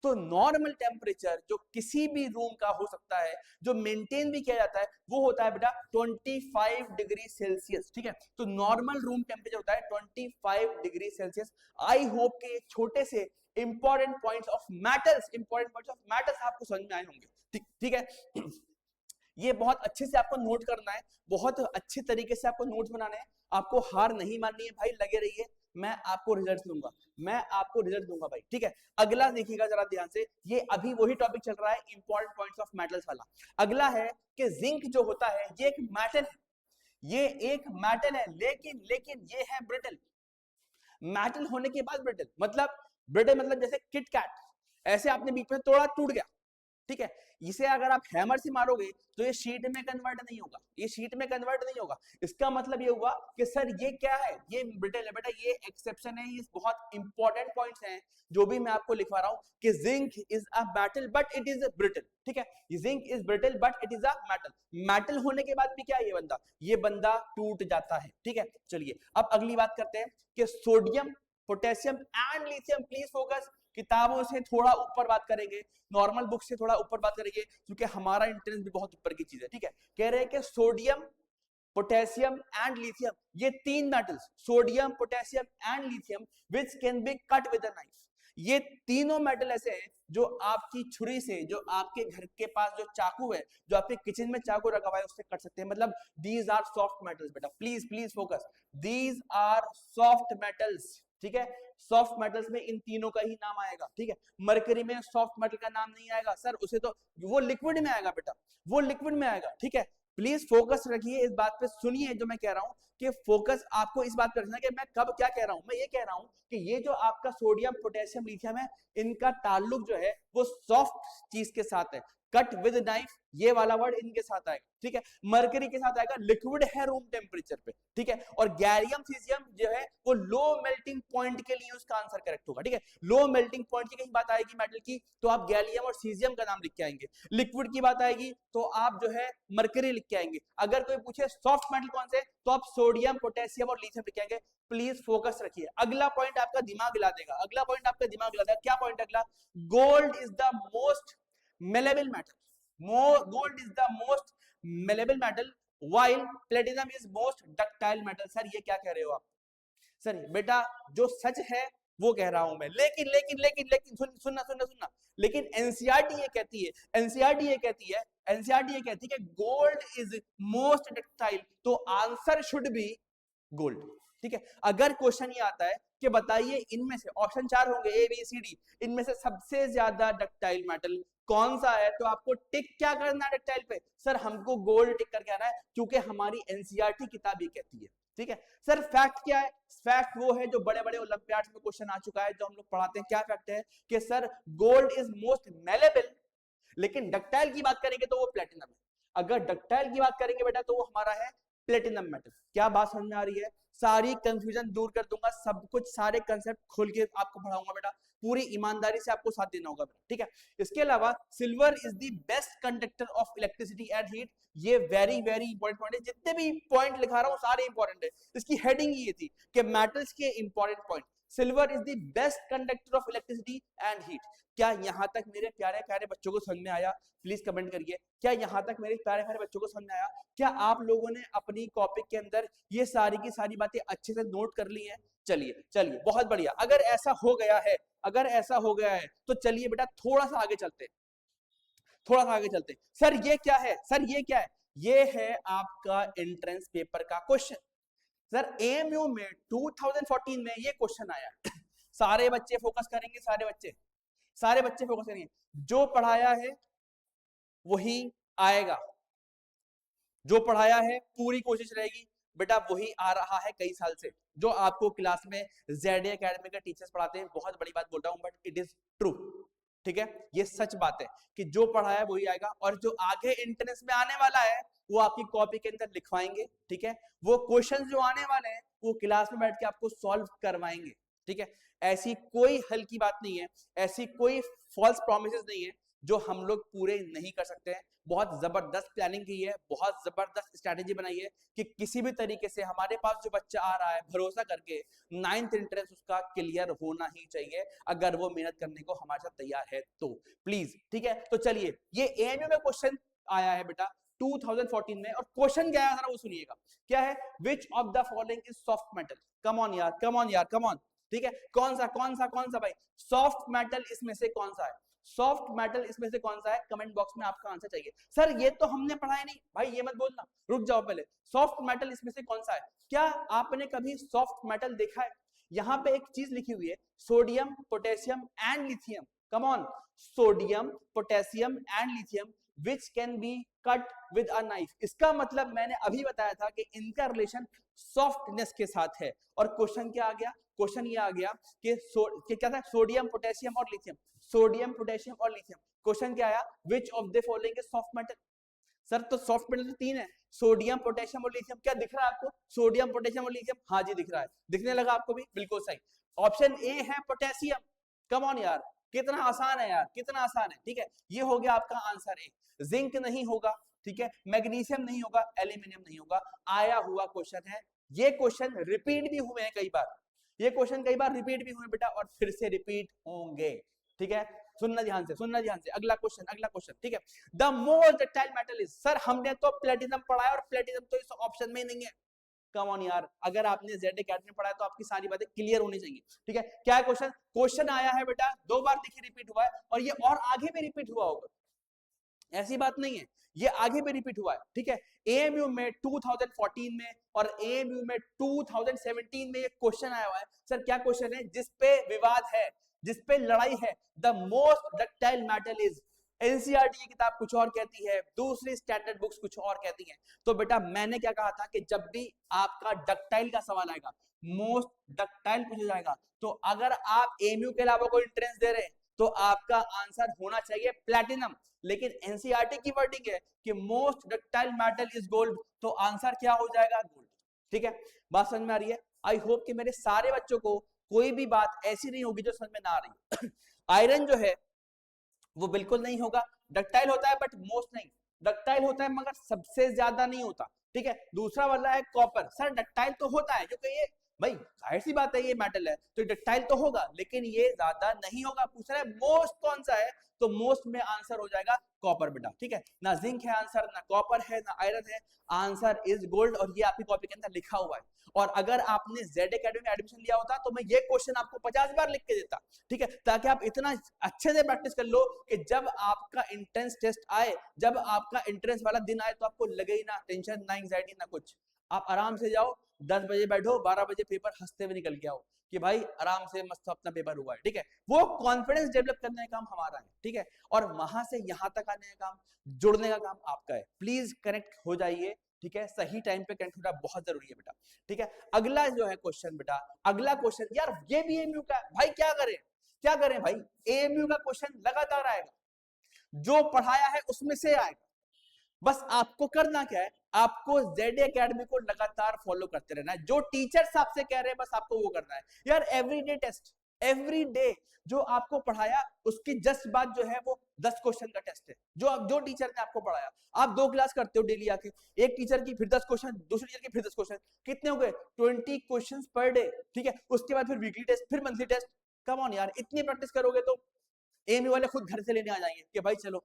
तो नॉर्मल टेम्परेचर जो किसी भी रूम का हो सकता है, जो मेंटेन भी किया जाता है, वो होता है बेटा 25 डिग्री सेल्सियस, ठीक है। तो नॉर्मल रूम टेम्परेचर होता है 25 डिग्री सेल्सियस। आई होप के छोटे से इंपॉर्टेंट पॉइंट्स ऑफ मैटर्स आपको समझ में आए होंगे, ठीक है। ये बहुत अच्छे से आपको नोट करना है, बहुत अच्छे तरीके से आपको नोट्स बनाने हैं, आपको हार नहीं माननी है भाई, लगे रहिए, मैं आपको रिजल्ट दूंगा भाई, ठीक है। अगला देखिएगा जरा ध्यान से, ये अभी वही टॉपिक चल रहा है इंपॉर्टेंट पॉइंट्स ऑफ मेटल्स वाला। अगला है कि जिंक जो होता है ये एक मेटल है, लेकिन ये है ब्रिटल। मेटल होने के बाद ब्रिटल, मतलब जैसे किट कैट, ऐसे आपने बीच में तोड़ा टूट गया, ठीक है। इसे अगर आप हैमर से मारोगे तो ये शीट में कन्वर्ट नहीं होगा, ये शीट में कन्वर्ट नहीं होगा। इसका मतलब ये हुआ कि सर ये क्या है, ये ब्रिटल है। बेटा ये एक्सेप्शन है, ये बहुत इंपॉर्टेंट पॉइंट्स हैं जो भी मैं आपको लिखवा रहा हूं कि zinc is a metal but it is brittle, ठीक है। Zinc is brittle but it is a metal. Metal होने के बाद भी क्या है, ये बंदा टूट जाता है, ठीक है। चलिए अब अगली बात करते हैं कि sodium, potassium and lithium, please focus, किताबों से थोड़ा ऊपर बात करेंगे, नॉर्मल बुक से थोड़ा ऊपर बात करेंगे, क्योंकि हमारा इंटरेस्ट भी बहुत ऊपर की चीज है, ठीक है। कह रहे हैं कि सोडियम, पोटेशियम एंड लिथियम, ये तीन metals, sodium, potassium and lithium, which can be cut with a knife. ये तीनों मेटल ऐसे हैं जो आपकी छुरी से, जो आपके घर के पास जो चाकू है, जो आपके किचन में चाकू रखा हुआ है, उससे कट सकते हैं। मतलब दीज आर सॉफ्ट मेटल्स। बेटा please please focus, these are soft metals, ठीक है। सॉफ्ट मेटल्स में इन तीनों का ही नाम आएगा, ठीक है। मरकरी में सॉफ्ट मेटल का नाम नहीं आएगा सर, उसे तो वो लिक्विड में आएगा बेटा, वो लिक्विड में आएगा, ठीक है। प्लीज फोकस रखिए इस बात पे, सुनिए जो मैं कह रहा हूं कि फोकस आपको इस बात पर रखना कि मैं कब क्या कह रहा हूं। मैं ये कह रहा हूं कि ये जो आपका सोडियम, पोटेशियम, लिथियम है, इनका ताल्लुक जो है वो सॉफ्ट चीज के साथ है। कट विद नाइफ, ये वाला वर्ड इनके साथ आएगा, ठीक है। मरकरी के साथ आएगा, लिक्विड है रूम टेम्परेचर पे, ठीक है। और गैलियम, सीजियम जो है वो लो मेल्टिंग पॉइंट के लिए उसका आंसर करेक्ट होगा, ठीक है। लो मेल्टिंग पॉइंट की कहीं बात आएगी मेटल की तो आप गैलियम और सीजियम का नाम लिख के आएंगे। लिक्विड की बात आएगी तो आप जो है मरकरी लिख के आएंगे। अगर कोई पूछे सॉफ्ट मेटल कौन से, तो आप सोडियम, पोटेशियम और लिथियम लिख के आएंगे। प्लीज फोकस रखिए, अगला पॉइंट आपका दिमाग हिला देगा, अगला पॉइंट आपका दिमाग हिला देगा। क्या पॉइंट अगला? Gold is the most malleable metal. Gold is the most malleable metal while platinum is most ductile metal. Sir ये क्या कह रहे हो आप? सर बेटा जो सच है वो कह रहा हूं मैं, लेकिन लेकिन लेकिन लेकिन सुनना, लेकिन एनसीईआरटी ये कहती है, एनसीईआरटी ये कहती है कि गोल्ड इज मोस्ट डक्टाइल, तो आंसर शुड बी गोल्ड, ठीक है। अगर क्वेश्चन ये आता है कि बताइए इनमें से, ऑप्शन 4 होंगे ए बी सी डी, इनमें से सबसे ज्यादा डक्टाइल मेटल कौन सा है, तो आपको टिक क्या करना है डक्टाइल पे? सर हमको गोल्ड टिक करके आना है, क्योंकि हमारी एनसीईआरटी किताब ये कहती है, ठीक है। सर फैक्ट क्या है? फैक्ट वो है जो बड़े बड़े ओलंपियाड्स में क्वेश्चन आ चुका है, जो हम लोग पढ़ाते हैं। क्या फैक्ट है कि sir gold is most malleable, लेकिन डक्टाइल की बात करेंगे तो वो प्लेटिनम है। अगर डक्टाइल की बात करेंगे बेटा तो वो हमारा है प्लेटिनम मेटल। क्या बात समझ में आ रही है? सारी कंफ्यूजन दूर कर दूंगा, सब कुछ सारे कंसेप्ट खोल के आपको पढ़ाऊंगा बेटा, पूरी ईमानदारी से आपको साथ देना होगा बेटा, ठीक है। इसके अलावा silver is the best conductor of electricity and heat, ये वेरी वेरी इंपॉर्टेंट पॉइंट है। जितने भी पॉइंट लिखा रहा हूं सारे इंपॉर्टेंट है। इसकी हेडिंग ये थी कि मेटल्स के important point, silver is the best conductor of electricity and heat. क्या यहां तक मेरे प्यारे प्यारे बच्चों को समझ में आया? प्लीज कमेंट करिए, क्या यहां तक मेरे प्यारे प्यारे बच्चों को समझ में आया? क्या आप लोगों ने अपनी कॉपी के अंदर ये सारी की सारी बातें अच्छे से नोट कर ली हैं? चलिए चलिए बहुत बढ़िया। अगर ऐसा हो गया है, अगर ऐसा हो गया है तो चलिए बेटा थोड़ा सा आगे चलते हैं, थोड़ा सा आगे चलते हैं। सर ये क्या है, सर ये क्या है? ये है आपका एंट्रेंस पेपर का क्वेश्चन। सर एएमयू में 2014 में ये क्वेश्चन आया। सारे बच्चे फोकस करेंगे, सारे बच्चे फोकस करेंगे, जो पढ़ाया है वही आएगा, जो पढ़ाया है पूरी कोशिश रहेगी बेटा वही आ रहा है कई साल से, जो आपको क्लास में जेडे एकेडमी के टीचर्स पढ़ाते हैं। बहुत बड़ी बात बोल रहा हूं बट इट इज ट्रू, ठीक है। ये सच बात है कि जो पढ़ाया वही आएगा, और जो आगे एंट्रेंस में आने वाला है वो आपकी कॉपी के अंदर लिखवाएंगे, ठीक है। वो क्वेश्चन जो आने वाले हैं वो क्लास में बैठ के आपको सॉल्व करवाएंगे, ठीक है। ऐसी कोई हल की बात नहीं है, ऐसी कोई फॉल्स प्रोमिसेस नहीं है जो हम लोग पूरे नहीं कर सकते हैं। बहुत जबरदस्त प्लानिंग की है, बहुत जबरदस्त स्ट्रैटेजी बनाई है कि किसी भी तरीके से हमारे पास जो बच्चा आ रहा है भरोसा करके 9th एंट्रेंस उसका क्लियर होना ही चाहिए, अगर वो मेहनत करने को हमारे साथ तैयार है तो प्लीज, ठीक है। तो चलिए ये एएमयू में क्वेश्चन आया है बेटा 2014 में, और क्वेश्चन क्या है जरा वो सुनिएगा। क्या है? Which of the following is soft metal? Come on यार, कम ऑन यार, कम ऑन, ठीक है। कौन सा कौन सा कौन सा भाई सॉफ्ट मेटल इसमें से कौन सा है? सॉफ्ट मेटल इसमें से कौन सा है? कमेंट बॉक्स में आपका आंसर चाहिए। सर ये तो हमने पढ़ाया नहीं भाई, ये मत बोलना, रुक जाओ पहले। सॉफ्ट मेटल इसमें से कौन सा है? क्या आपने कभी सॉफ्ट मेटल देखा है? यहां पे एक चीज लिखी हुई है sodium, potassium and lithium, come on, sodium, potassium and lithium which can be cut with a knife. इसका मतलब मैंने अभी बताया था कि इनका रिलेशन सॉफ्टनेस के साथ है। और क्वेश्चन क्या आ गया, क्वेश्चन ये आ गया कि क्या था, सोडियम, पोटेशियम और लिथियम, सोडियम, पोटेशियम और लिथियम। क्वेश्चन क्या आया, which of the following is soft metal. Sir तो सॉफ्ट मेटल तो तीन है, सोडियम, पोटेशियम और लिथियम। क्या दिख रहा है आपको, सोडियम, पोटेशियम और लिथियम? हाँ जी दिख रहा है, दिखने लगा आपको भी, बिल्कुल सही। ऑप्शन ए है पोटेशियम। कम ऑन यार, कितना आसान है यार, कितना आसान है। ठीक है, ये हो गया आपका आंसर ए। जिंक नहीं होगा, ठीक है, मैग्नीशियम नहीं होगा, एल्यूमिनियम नहीं होगा। आया हुआ क्वेश्चन है, ये क्वेश्चन रिपीट भी हुए हैं कई बार, ये क्वेश्चन कई बार रिपीट भी हुए बेटा, और फिर से रिपीट होंगे। ठीक है, सुनना ध्यान से, सुनना ध्यान से। अगला क्वेश्चन, अगला क्वेश्चन, ठीक है। The most ductile metal is, sir हमने तो प्लेटिनम पढ़ा है और प्लेटिनम तो इस ऑप्शन में नहीं है। कम ऑन यार, अगर आपने जेड अकेडमी पढ़ा है तो आपकी सारी बातें क्लियर होनी चाहिए। ठीक है, क्या है क्वेश्चन, क्वेश्चन आया है बेटा, 2 बार देखिए रिपीट हुआ है, और ये और आगे भी रिपीट हुआ होगा, ऐसी बात नहीं है, ये आगे भी रिपीट हुआ है। ठीक है, एएमयू में 2014 में और एएमयू में 2017 में ये क्वेश्चन आया हुआ है। सर क्या क्वेश्चन है, जिसपे विवाद है, जिसपे लड़ाई है, the most ductile metal is. NCERT की किताब कुछ और कहती है, दूसरी स्टैंडर्ड बुक्स कुछ और कहती हैं। तो बेटा मैंने क्या कहा था कि जब भी आपका डक्टाइल का सवाल आएगा, मोस्ट डक्टाइल पूछा जाएगा, तो अगर आप एएमयू के अलावा कोई एंट्रेंस दे रहे हैं तो आपका आंसर होना चाहिए प्लैटिनम। लेकिन एनसीईआरटी की वर्डिंग है कि most ductile metal is gold, तो आंसर क्या हो जाएगा, गोल्ड। ठीक है, बात समझ में आ रही है? आई होप कि मेरे सारे बच्चों को कोई भी बात ऐसी नहीं होगी जो समझ में ना आ रही है। आयरन जो है वो बिल्कुल नहीं होगा, डक्टाइल होता है बट मोस्ट नहीं, डक्टाइल होता है मगर सबसे ज्यादा नहीं होता। ठीक है, दूसरा वाला है कॉपर। सर डक्टाइल तो होता है, क्योंकि ये भाई जाहिर सी बात है ये मेटल है तो डक्टाइल तो होगा, लेकिन ये ज्यादा नहीं होगा। पूछ रहा है मोस्ट कौन सा है, तो मोस्ट में आंसर हो जाएगा कॉपर बेटा। ठीक है, ना जिंक है आंसर, ना कॉपर है, ना आयरन है, आंसर इज गोल्ड, और ये आपकी कॉपी के अंदर लिखा हुआ है। और अगर आपने जेड अकेडमी में एडमिशन लिया होता तो मैं ये क्वेश्चन आपको 50 बार लिख के देता। ठीक है, ताकि आप इतना अच्छे से प्रैक्टिस कर लो कि जब आपका एंट्रेंस टेस्ट आए, जब आपका एंट्रेंस वाला दिन आए, तो आपको लगे ही ना टेंशन, ना एंजाइटी, ना कुछ। आप आराम से जाओ, 10 बजे बैठो, 12 बजे पेपर हंसते हुए निकल के आओ कि भाई आराम से मस्त अपना पेपर हुआ है। ठीक है, वो कॉन्फिडेंस डेवलप करने का काम हमारा है। ठीक है, और वहां से यहाँ तक आने का काम, जुड़ने का काम आपका है। प्लीज कनेक्ट हो जाइए। ठीक है, सही टाइम पे कनेक्ट होना बहुत जरूरी है बेटा। ठीक है, अगला जो है क्वेश्चन बेटा, अगला क्वेश्चन यार ये भी एएमयू का है। भाई क्या करें, क्या करें भाई, एएमयू का क्वेश्चन लगातार आएगा, जो पढ़ाया है उसमें से आएगा। बस आपको करना क्या है, आपको जेड अकेडमी को लगातार फॉलो करते रहना है। जो टीचर्स आपसे कह रहे हैं बस आपको वो करना है यार। एवरीडे टेस्ट, एवरी डे जो आपको पढ़ाया उसकी जस्ट बाद जो है वो 10 क्वेश्चन का टेस्ट है, जो टीचर ने आपको पढ़ाया। आप 2 क्लास करते हो डेली आके, एक टीचर की फिर 10 क्वेश्चन, दूसरे टीचर की फिर 10 क्वेश्चन, कितने हो गए 20 क्वेश्चन पर डे। ठीक है, उसके बाद फिर वीकली टेस्ट, फिर मंथली टेस्ट। कम ऑन यार, इतनी प्रैक्टिस करोगे तो एएमयू वाले खुद घर से लेने आ जाएंगे कि भाई चलो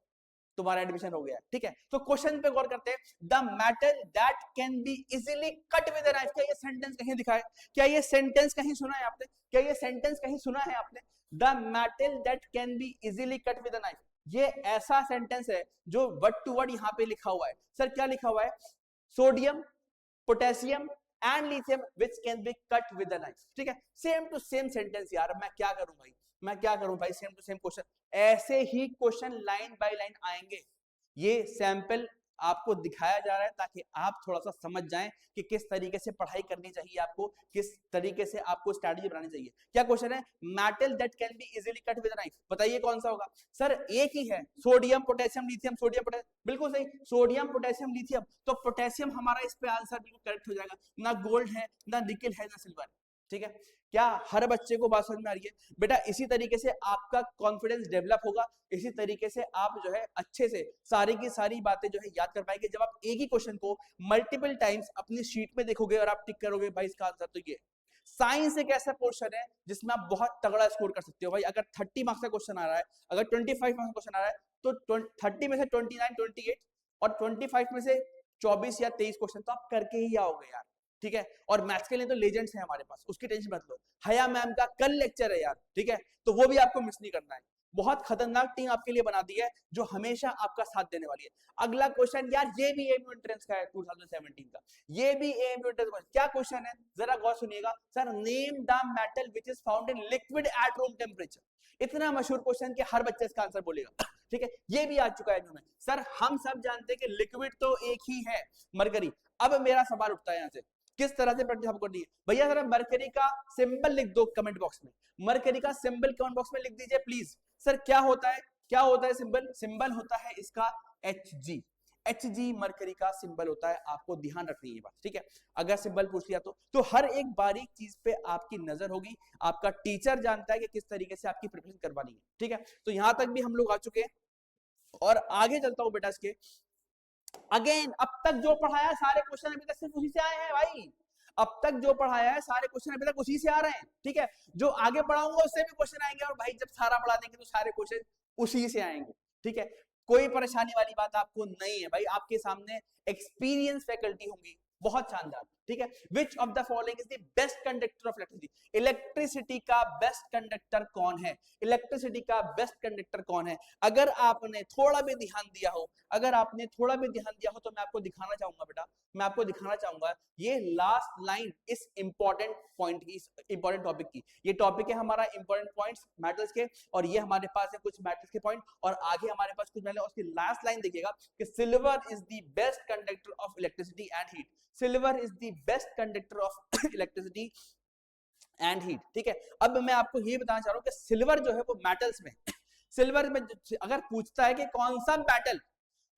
तुम्हारा एडमिशन हो गया। ठीक है, तो क्वेश्चन पे गौर करते हैं। The metal that can be easily cut with a knife. क्या ये सेंटेंस कहीं दिखा है, क्या ये सेंटेंस कहीं सुना है आपने, क्या ये सेंटेंस कहीं सुना है आपने, the metal that can be easily cut with a knife. ये ऐसा सेंटेंस है जो वर्ड टू वर्ड यहाँ पे लिखा हुआ है। सर क्या लिखा हुआ है, sodium, potassium and lithium which can be cut with a knife. ठीक है, सेम टू सेम सेंटेंस यार, मैं क्या करूं भाई, मैं क्या करूं भाई, सेम टू सेम क्वेश्चन। ऐसे ही क्वेश्चन लाइन बाय लाइन आएंगे। ये सैंपल आपको दिखाया जा रहा है ताकि आप थोड़ा सा समझ जाएं कि किस तरीके से पढ़ाई करनी चाहिए आपको, किस तरीके से आपको स्ट्रेटजी बनानी चाहिए। क्या क्वेश्चन है, metal that can be easily cut with a knife, बताइए कौन सा होगा। सर एक ही है, sodium, potassium, lithium, sodium, potassium, बिल्कुल सही, सोडियम, पोटेशियम, लिथियम। तो पोटेशियम हमारा इस पे आंसर बिल्कुल करेक्ट हो जाएगा। ना गोल्ड है, ना निकल है, ना सिल्वर। ठीक है, क्या हर बच्चे को बात समझ में आ रही है बेटा? इसी तरीके से आपका कॉन्फिडेंस डेवलप होगा, इसी तरीके से आप जो है अच्छे से सारी की सारी बातें जो है याद कर पाएंगे। जब आप एक ही क्वेश्चन को मल्टीपल टाइम्स अपनी शीट में देखोगे और आप टिक करोगे भाई इसका आंसर तो ये। साइंस एक ऐसा पोर्शन है जिसमें आप बहुत तगड़ा स्कोर कर सकते हो भाई। अगर 30 मार्क्स का क्वेश्चन आ रहा है, अगर 25 मार्क्स का क्वेश्चन आ रहा है, तो 30 में से 29, 28 और 25 में से 24 या 23 क्वेश्चन तो आप करके ही आओगे यार। ठीक है, और मैथ्स के लिए तो लेजेंड्स हैं हमारे पास, उसकी टेंशन मत लो। हया मैम का कल लेक्चर है यार, ठीक है, तो वो भी आपको मिस नहीं करना है। बहुत खतरनाक टीम आपके लिए बना दी है जो हमेशा आपका साथ देने वाली है। अगला क्वेश्चन यार, ये भी एएमयू एंट्रेंस का है 2017 का, ये भी एएमयू एंट्रेंस का। क्या क्वेश्चन है जरा गौर सुनिएगा sir, name the metal which is found in liquid at room temperature. इतना मशहूर क्वेश्चन कि हर बच्चा इसका आंसर बोलेगा, ठीक है, ये भी आ चुका है में। सर हम सब जानते हैं कि लिक्विड तो एक ही है, मरकरी। अब मेरा सवाल उठता है यहाँ से, किस तरह से प्रैक्टिस आपको करनी है भैया? जरा मरकरी का सिंबल लिख दो कमेंट बॉक्स में, मरकरी का सिंबल कमेंट बॉक्स में लिख दीजिए प्लीज। सर क्या होता है, क्या होता है सिंबल? सिंबल होता है इसका Hg, Hg मरकरी का सिंबल होता है, आपको ध्यान रखनी है बात, ठीक है। अगर सिंबल पूछ लिया तो हर एक बारीक चीज पे आपकी नजर होगी, आपका टीचर जानता है कि किस तरीके से आपकी प्रिपरेशन करवानी है, ठीक है। तो यहां तक भी हम लोग आ चुके हैं और आगे चलता हूं बेटा इसके। अगेन अब तक जो पढ़ाया सारे क्वेश्चन अभी तक सिर्फ उसी से आए हैं भाई, अब तक जो पढ़ाया है सारे क्वेश्चन अभी तक उसी से आ रहे हैं, ठीक है। जो आगे पढ़ाऊंगा उससे भी क्वेश्चन आएंगे, और भाई जब सारा पढ़ा देंगे तो सारे क्वेश्चन उसी से आएंगे, ठीक है। कोई परेशानी वाली बात आपको नहीं है भाई, आपके सामने एक्सपीरियंस फैकल्टी होंगी, बहुत शानदार, ठीक है। Which of the following is the best conductor of electricity? Electricity का बेस्ट कंडक्टर कौन है? इलेक्ट्रिसिटी का बेस्ट कंडक्टर कौन है? अगर आपने थोड़ा भी ध्यान दिया हो, अगर आपने थोड़ा भी ध्यान दिया हो तो मैं आपको दिखाना चाहूंगा बेटा, मैं आपको दिखाना चाहूंगा ये लास्ट लाइन इस इंपॉर्टेंट पॉइंट की, इंपॉर्टेंट टॉपिक की। ये टॉपिक है हमारा इंपॉर्टेंट पॉइंट्स मेटल्स के, और ये हमारे पास है कुछ मेटल्स के पॉइंट, और आगे हमारे पास कुछ मेटल। उसकी लास्ट लाइन देखिएगा कि silver is the best conductor of electricity and heat. Silver is the best conductor of electricity and heat, ठीक है। अब मैं आपको ये बताना चाह रहा हूं कि सिल्वर जो है वो मेटल्स में, सिल्वर में अगर पूछता है कि कौन सा मेटल,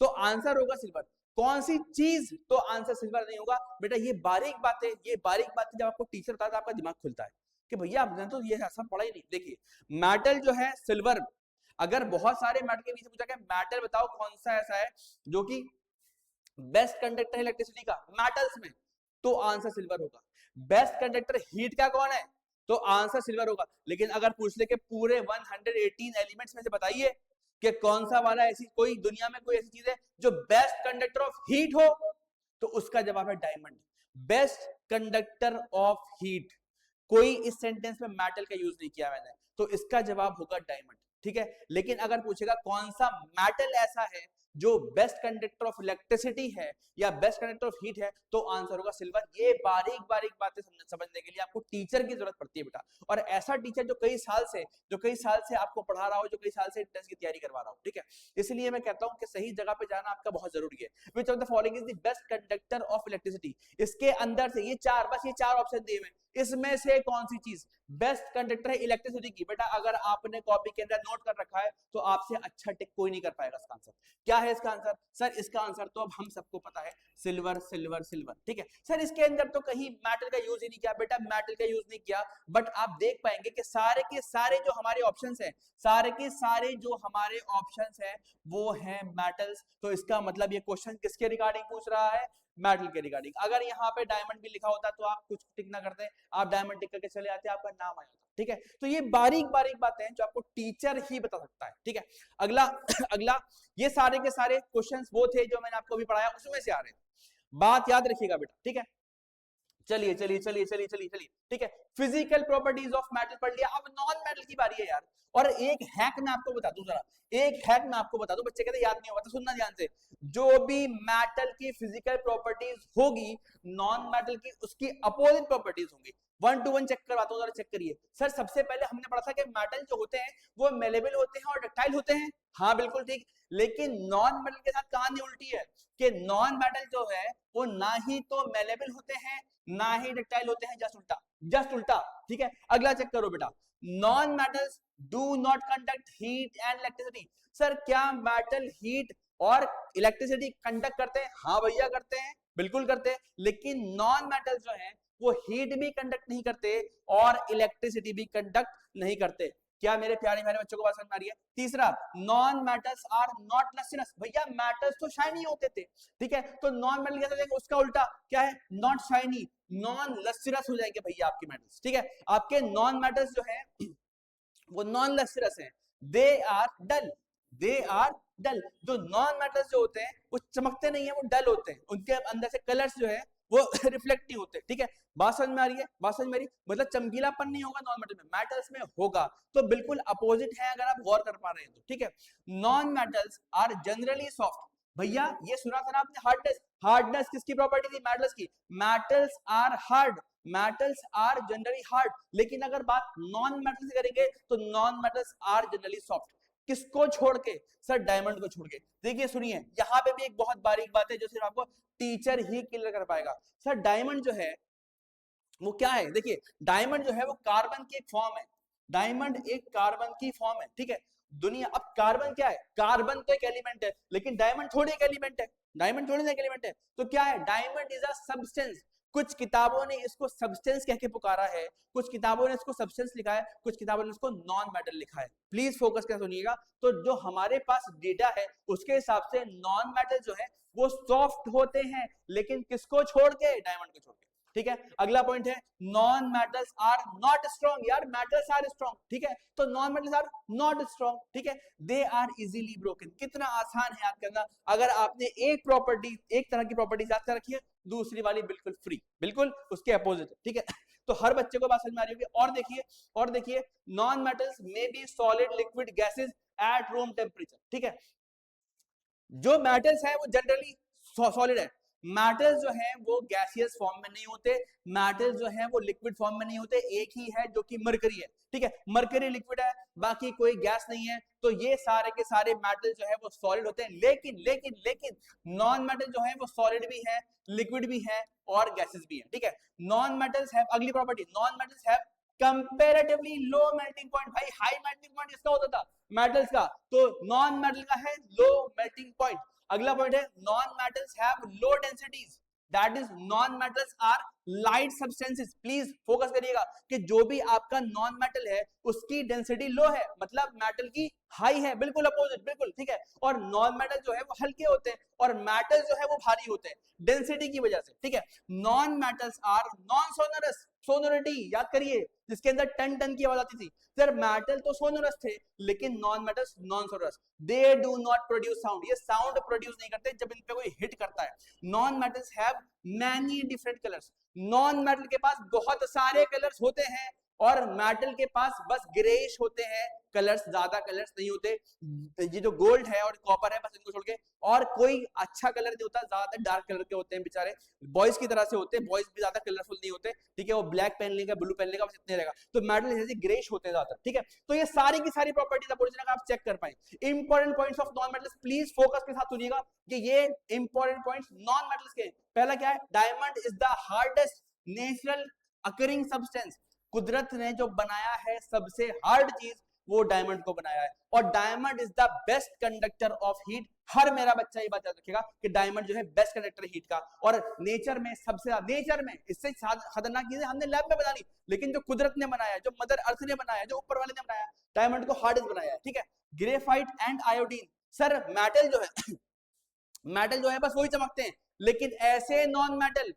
तो आंसर होगा सिल्वर। कौन सी चीज, तो आंसर सिल्वर नहीं होगा बेटा। ये बारीक बातें, ये बारीक बातें जब आपको टीचर बताता है आपका दिमाग खुलता है कि भैया आपने तो ये ऐसा पढ़ा ही नहीं। देखिए मेटल जो है सिल्वर, अगर बहुत सारे मेटल के बीच में पूछा गया मेटल बताओ कौन सा ऐसा है जो कि बेस्ट कंडक्टर है इलेक्ट्रिसिटी का मेटल्स में, तो आंसर सिल्वर होगा। बेस्ट कंडक्टर हीट का कौन है, तो आंसर सिल्वर होगा। लेकिन अगर पूछ ले के पूरे 118 एलिमेंट्स में से बताइए कि कौन सा वाला ऐसी कोई दुनिया में कोई ऐसी चीज है जो बेस्ट कंडक्टर ऑफ हीट हो, तो उसका जवाब है diamond. Best conductor of heat, कोई इस सेंटेंस में मेटल का यूज नहीं किया मैंने, तो इसका जवाब होगा डायमंड, ठीक है। लेकिन अगर पूछेगा कौन सा मेटल ऐसा है जो बेस्ट कंडक्टर ऑफ इलेक्ट्रिसिटी है या बेस्ट कंडक्टर ऑफ हीट है, तो आंसर होगा सिल्वर। ये बारीक बारीक बातें समझने के लिए आपको टीचर की जरूरत पड़ती है बेटा, और ऐसा टीचर जो कई साल से आपको पढ़ा रहा हो, जो कई साल से टेस्ट की तैयारी करवा रहा हो, ठीक है। इसलिए मैं कहता हूं कि सही जगह पे जाना आपका बहुत जरूरी है। Which of the following is the best conductor of electricity? इसके अंदर से ये चार, बस ये चार ऑप्शन दिए हुए, इसमें से कौन सी चीज बेस्ट कंडक्टर है इलेक्ट्रिसिटी की? बेटा अगर आपने कॉपी के अंदर नोट कर रखा है तो आपसे अच्छा टिक कोई नहीं कर पाएगा इसका आंसर। क्या है इसका आंसर? सर इसका आंसर तो अब हम सबको पता है, सिल्वर सिल्वर सिल्वर, ठीक है। सर इसके अंदर तो कहीं मेटल का यूज ही नहीं किया। बेटा मेटल का यूज नहीं किया, बट आप देख पाएंगे कि सारे के सारे जो हमारे ऑप्शंस हैं, सारे के सारे जो हमारे ऑप्शंस हैं वो हैं मेटल्स। तो इसका मतलब ये क्वेश्चन किसके रिगार्डिंग पूछ रहा है? मेटल के रिगार्डिंग। अगर यहाँ पे डायमंड भी लिखा होता तो आप कुछ टिक ना करते, आप डायमंड टिक करके चले आते, आपका नाम आया था, ठीक है। तो ये बारीक बारीक बातें हैं जो आपको टीचर ही बता सकता है, ठीक है। अगला अगला, ये सारे के सारे क्वेश्चंस वो थे जो मैंने आपको अभी पढ़ाया उसमें से आ रहे हैं, बात याद रखिएगा बेटा, ठीक है। चलिए चलिए चलिए चलिए चलिए चलिए, ठीक है। फिजिकल प्रॉपर्टीज ऑफ मेटल पढ़ लिया, अब नॉन मेटल की बारी है यार। और एक हैक मैं आपको बता दूं, जरा एक हैक मैं आपको बता दूं, बच्चे कहते याद नहीं होगा तो सुनना ध्यान से। जो भी मेटल की फिजिकल प्रॉपर्टीज होगी नॉन मेटल की, उसकी अपोजिट प्रॉपर्टीज होंगी। 1 to 1 चेक करवाता हूं, जरा चेक करिए। सर सबसे पहले हमने पढ़ा था कि मेटल जो होते हैं वो मेलेबल होते हैं और डक्टाइल होते हैं, हाँ बिल्कुल ठीक। लेकिन नॉन मेटल के साथ कहानी उल्टी है कि नॉन मेटल जो है वो ना ही तो मेलेबल होते हैं ना ही डक्टाइल होते हैं, जस्ट उल्टा, जस्ट उल्टा, ठीक है। अगला चेक करो बेटा, non metals do not conduct heat and electricity. Sir क्या मेटल हीट और इलेक्ट्रिसिटी कंडक्ट करते हैं? हाँ भैया करते हैं, बिल्कुल करते हैं। लेकिन नॉन मेटल जो है वो हीट भी कंडक्ट नहीं करते और इलेक्ट्रिसिटी भी कंडक्ट नहीं करते। क्या मेरे प्यारे प्यारे बच्चों को बात समझ में आ रही है? तीसरा, non metals are not lustrous. भैया मेटल्स तो शाइनी होते थे, ठीक है। तो नॉन मेटल कैसे देंगे? उसका उल्टा क्या है? नॉट शाइनी, नॉन लस्ट्रस हो जाएंगे भैया आपके मेटल्स, ठीक है। आपके नॉन मेटल्स जो है वो नॉन लस्ट्रस हैं, they are dull, they are डल। जो नॉन मेटल्स जो होते हैं वो चमकते नहीं है, वो डल होते हैं, उनके अंदर से कलर्स जो है वो रिफ्लेक्ट नहीं होते, ठीक है। बात समझ में आ रही है, बात समझ में आ रही है? मतलब चमकीलापन नहीं होगा नॉन मेटल में, मेटल्स में होगा। तो बिल्कुल अपोजिट है, अगर आप गौर कर पा रहे हैं तो, ठीक है। Non metals are generally soft. भैया ये सुना था ना आपने, हार्डनेस, हार्डनेस किसकी प्रॉपर्टी थी? मेटल्स की। Metals are hard, metals are generally hard. लेकिन अगर बात नॉन मेटल से करेंगे तो non metals are generally soft. किसको छोड़ के? सर डायमंड को छोड़ के। देखिए सुनिए, यहाँ पे भी एक बहुत बारीक बात है जो सिर्फ आपको टीचर ही क्लियर कर पाएगा। सर डायमंड जो है वो क्या है? देखिए डायमंड जो है वो कार्बन की एक फॉर्म है, डायमंड एक कार्बन की फॉर्म है, ठीक है। दुनिया, अब कार्बन क्या है? कार्बन तो एक एलिमेंट है, लेकिन डायमंड थोड़ी एक एलिमेंट है, डायमंड थोड़ी ना एक एलिमेंट है। तो क्या है? Diamond is a substance. कुछ किताबों ने इसको सब्सटेंस कह के पुकारा है, कुछ किताबों ने इसको सब्सटेंस लिखा है, कुछ किताबों ने इसको नॉन मेटल लिखा है। प्लीज फोकस कर सुनिएगा। तो जो हमारे पास डेटा है उसके हिसाब से नॉन मेटल जो है वो सॉफ्ट होते हैं, लेकिन किसको छोड़ के? डायमंड को छोड़ के, ठीक है। अगला पॉइंट है non metals are not strong. यार मेटल्स आर स्ट्रॉन्ग, ठीक है, तो non metals are not strong, ठीक है। They are easily broken. कितना आसान है याद करना। अगर आपने एक प्रॉपर्टी, एक तरह की प्रॉपर्टी याद कर रखी है, दूसरी वाली बिल्कुल फ्री, बिल्कुल उसके अपोजिट, ठीक है। तो हर बच्चे को बात समझ में आ रही होगी। और देखिए नॉन मेटल्स में बी solid liquid gases at room temperature, ठीक है। जो मेटल्स है वो जनरली सॉलिड है, मेटल्स जो है वो गैसियस फॉर्म में नहीं होते, मेटल्स जो है वो लिक्विड फॉर्म में नहीं होते। एक ही है जो कि मरकरी है, ठीक है, मरकरी लिक्विड है, बाकी कोई गैस नहीं है। तो ये सारे के सारे मेटल जो है वो सॉलिड होते हैं। लेकिन लेकिन लेकिन नॉन मेटल जो है वो सॉलिड भी है, लिक्विड भी है और गैसेस भी है, ठीक है। नॉन मेटल्स हैव, अगली property, non metals have comparatively low melting point. भाई हाई मेल्टिंग पॉइंट किसका होता था? मेटल्स का। तो नॉन मेटल का है लो मेल्टिंग पॉइंट। अगला पॉइंट है non metals have low densities, that is non metals are light substances. Please focus करिएगा कि जो भी आपका नॉन मेटल है उसकी डेंसिटी लो है, मतलब मेटल की हाई है, बिल्कुल अपोजिट, बिल्कुल ठीक है। और नॉन मेटल जो है वो हल्के होते हैं और मेटल जो है वो भारी होते हैं डेंसिटी की वजह से, ठीक है। Non metals are non sonorous, sonority याद करिए, जिसके अंदर टन टन की आवाज आती थी। सर मेटल तो सोनोरस थे, लेकिन non metals non sonorous, they do not produce sound, ये साउंड प्रोड्यूस नहीं करते जब इन पे कोई हिट करता है। Non metals have many different colours, non metal के पास बहुत सारे कलर्स होते हैं और मेटल के पास बस ग्रेइश होते हैं, कलर्स, ज्यादा कलर्स नहीं होते। ये जो गोल्ड है और कॉपर है बस इनको छोड़ के और कोई अच्छा कलर नहीं होता, ज्यादातर डार्क कलर के होते हैं बेचारे, बॉयज की तरह से होते हैं, बॉयज भी ज्यादा कलरफुल नहीं होते, ठीक है। वो ब्लैक पहन लेगा, ब्लू पहन लेगा, बस इतने रहेगा। तो मेटल जैसे ग्रेइश होते हैं ज्यादातर, ठीक है। तो ये सारी की सारी प्रॉपर्टीज अपोजिट आप चेक कर पाए। Important points of non metals, please focus के साथ सुनिएगा कि ये इंपॉर्टेंट पॉइंट्स नॉन मेटल्स के। पहला क्या है? Diamond is the hardest natural occurring substance. कुदरत ने जो बनाया है सबसे हार्ड चीज वो डायमंड को बनाया है, और diamond is the best conductor of heat. हर मेरा बच्चा ये बात याद रखेगा कि डायमंड जो है बेस्ट कंडक्टर हीट का, और नेचर में सबसे ज्यादा, नेचर में इससे खतरनाक चीजें हमने लैब में बना ली, लेकिन जो कुदरत ने बनाया, जो मदर अर्थ ने बनाया, जो ऊपर वाले ने बनाया, डायमंड को हार्डेस्ट बनाया है, ठीक है। Graphite and iodine, sir metal जो है मेटल जो है बस वही चमकते हैं, लेकिन ऐसे नॉन मेटल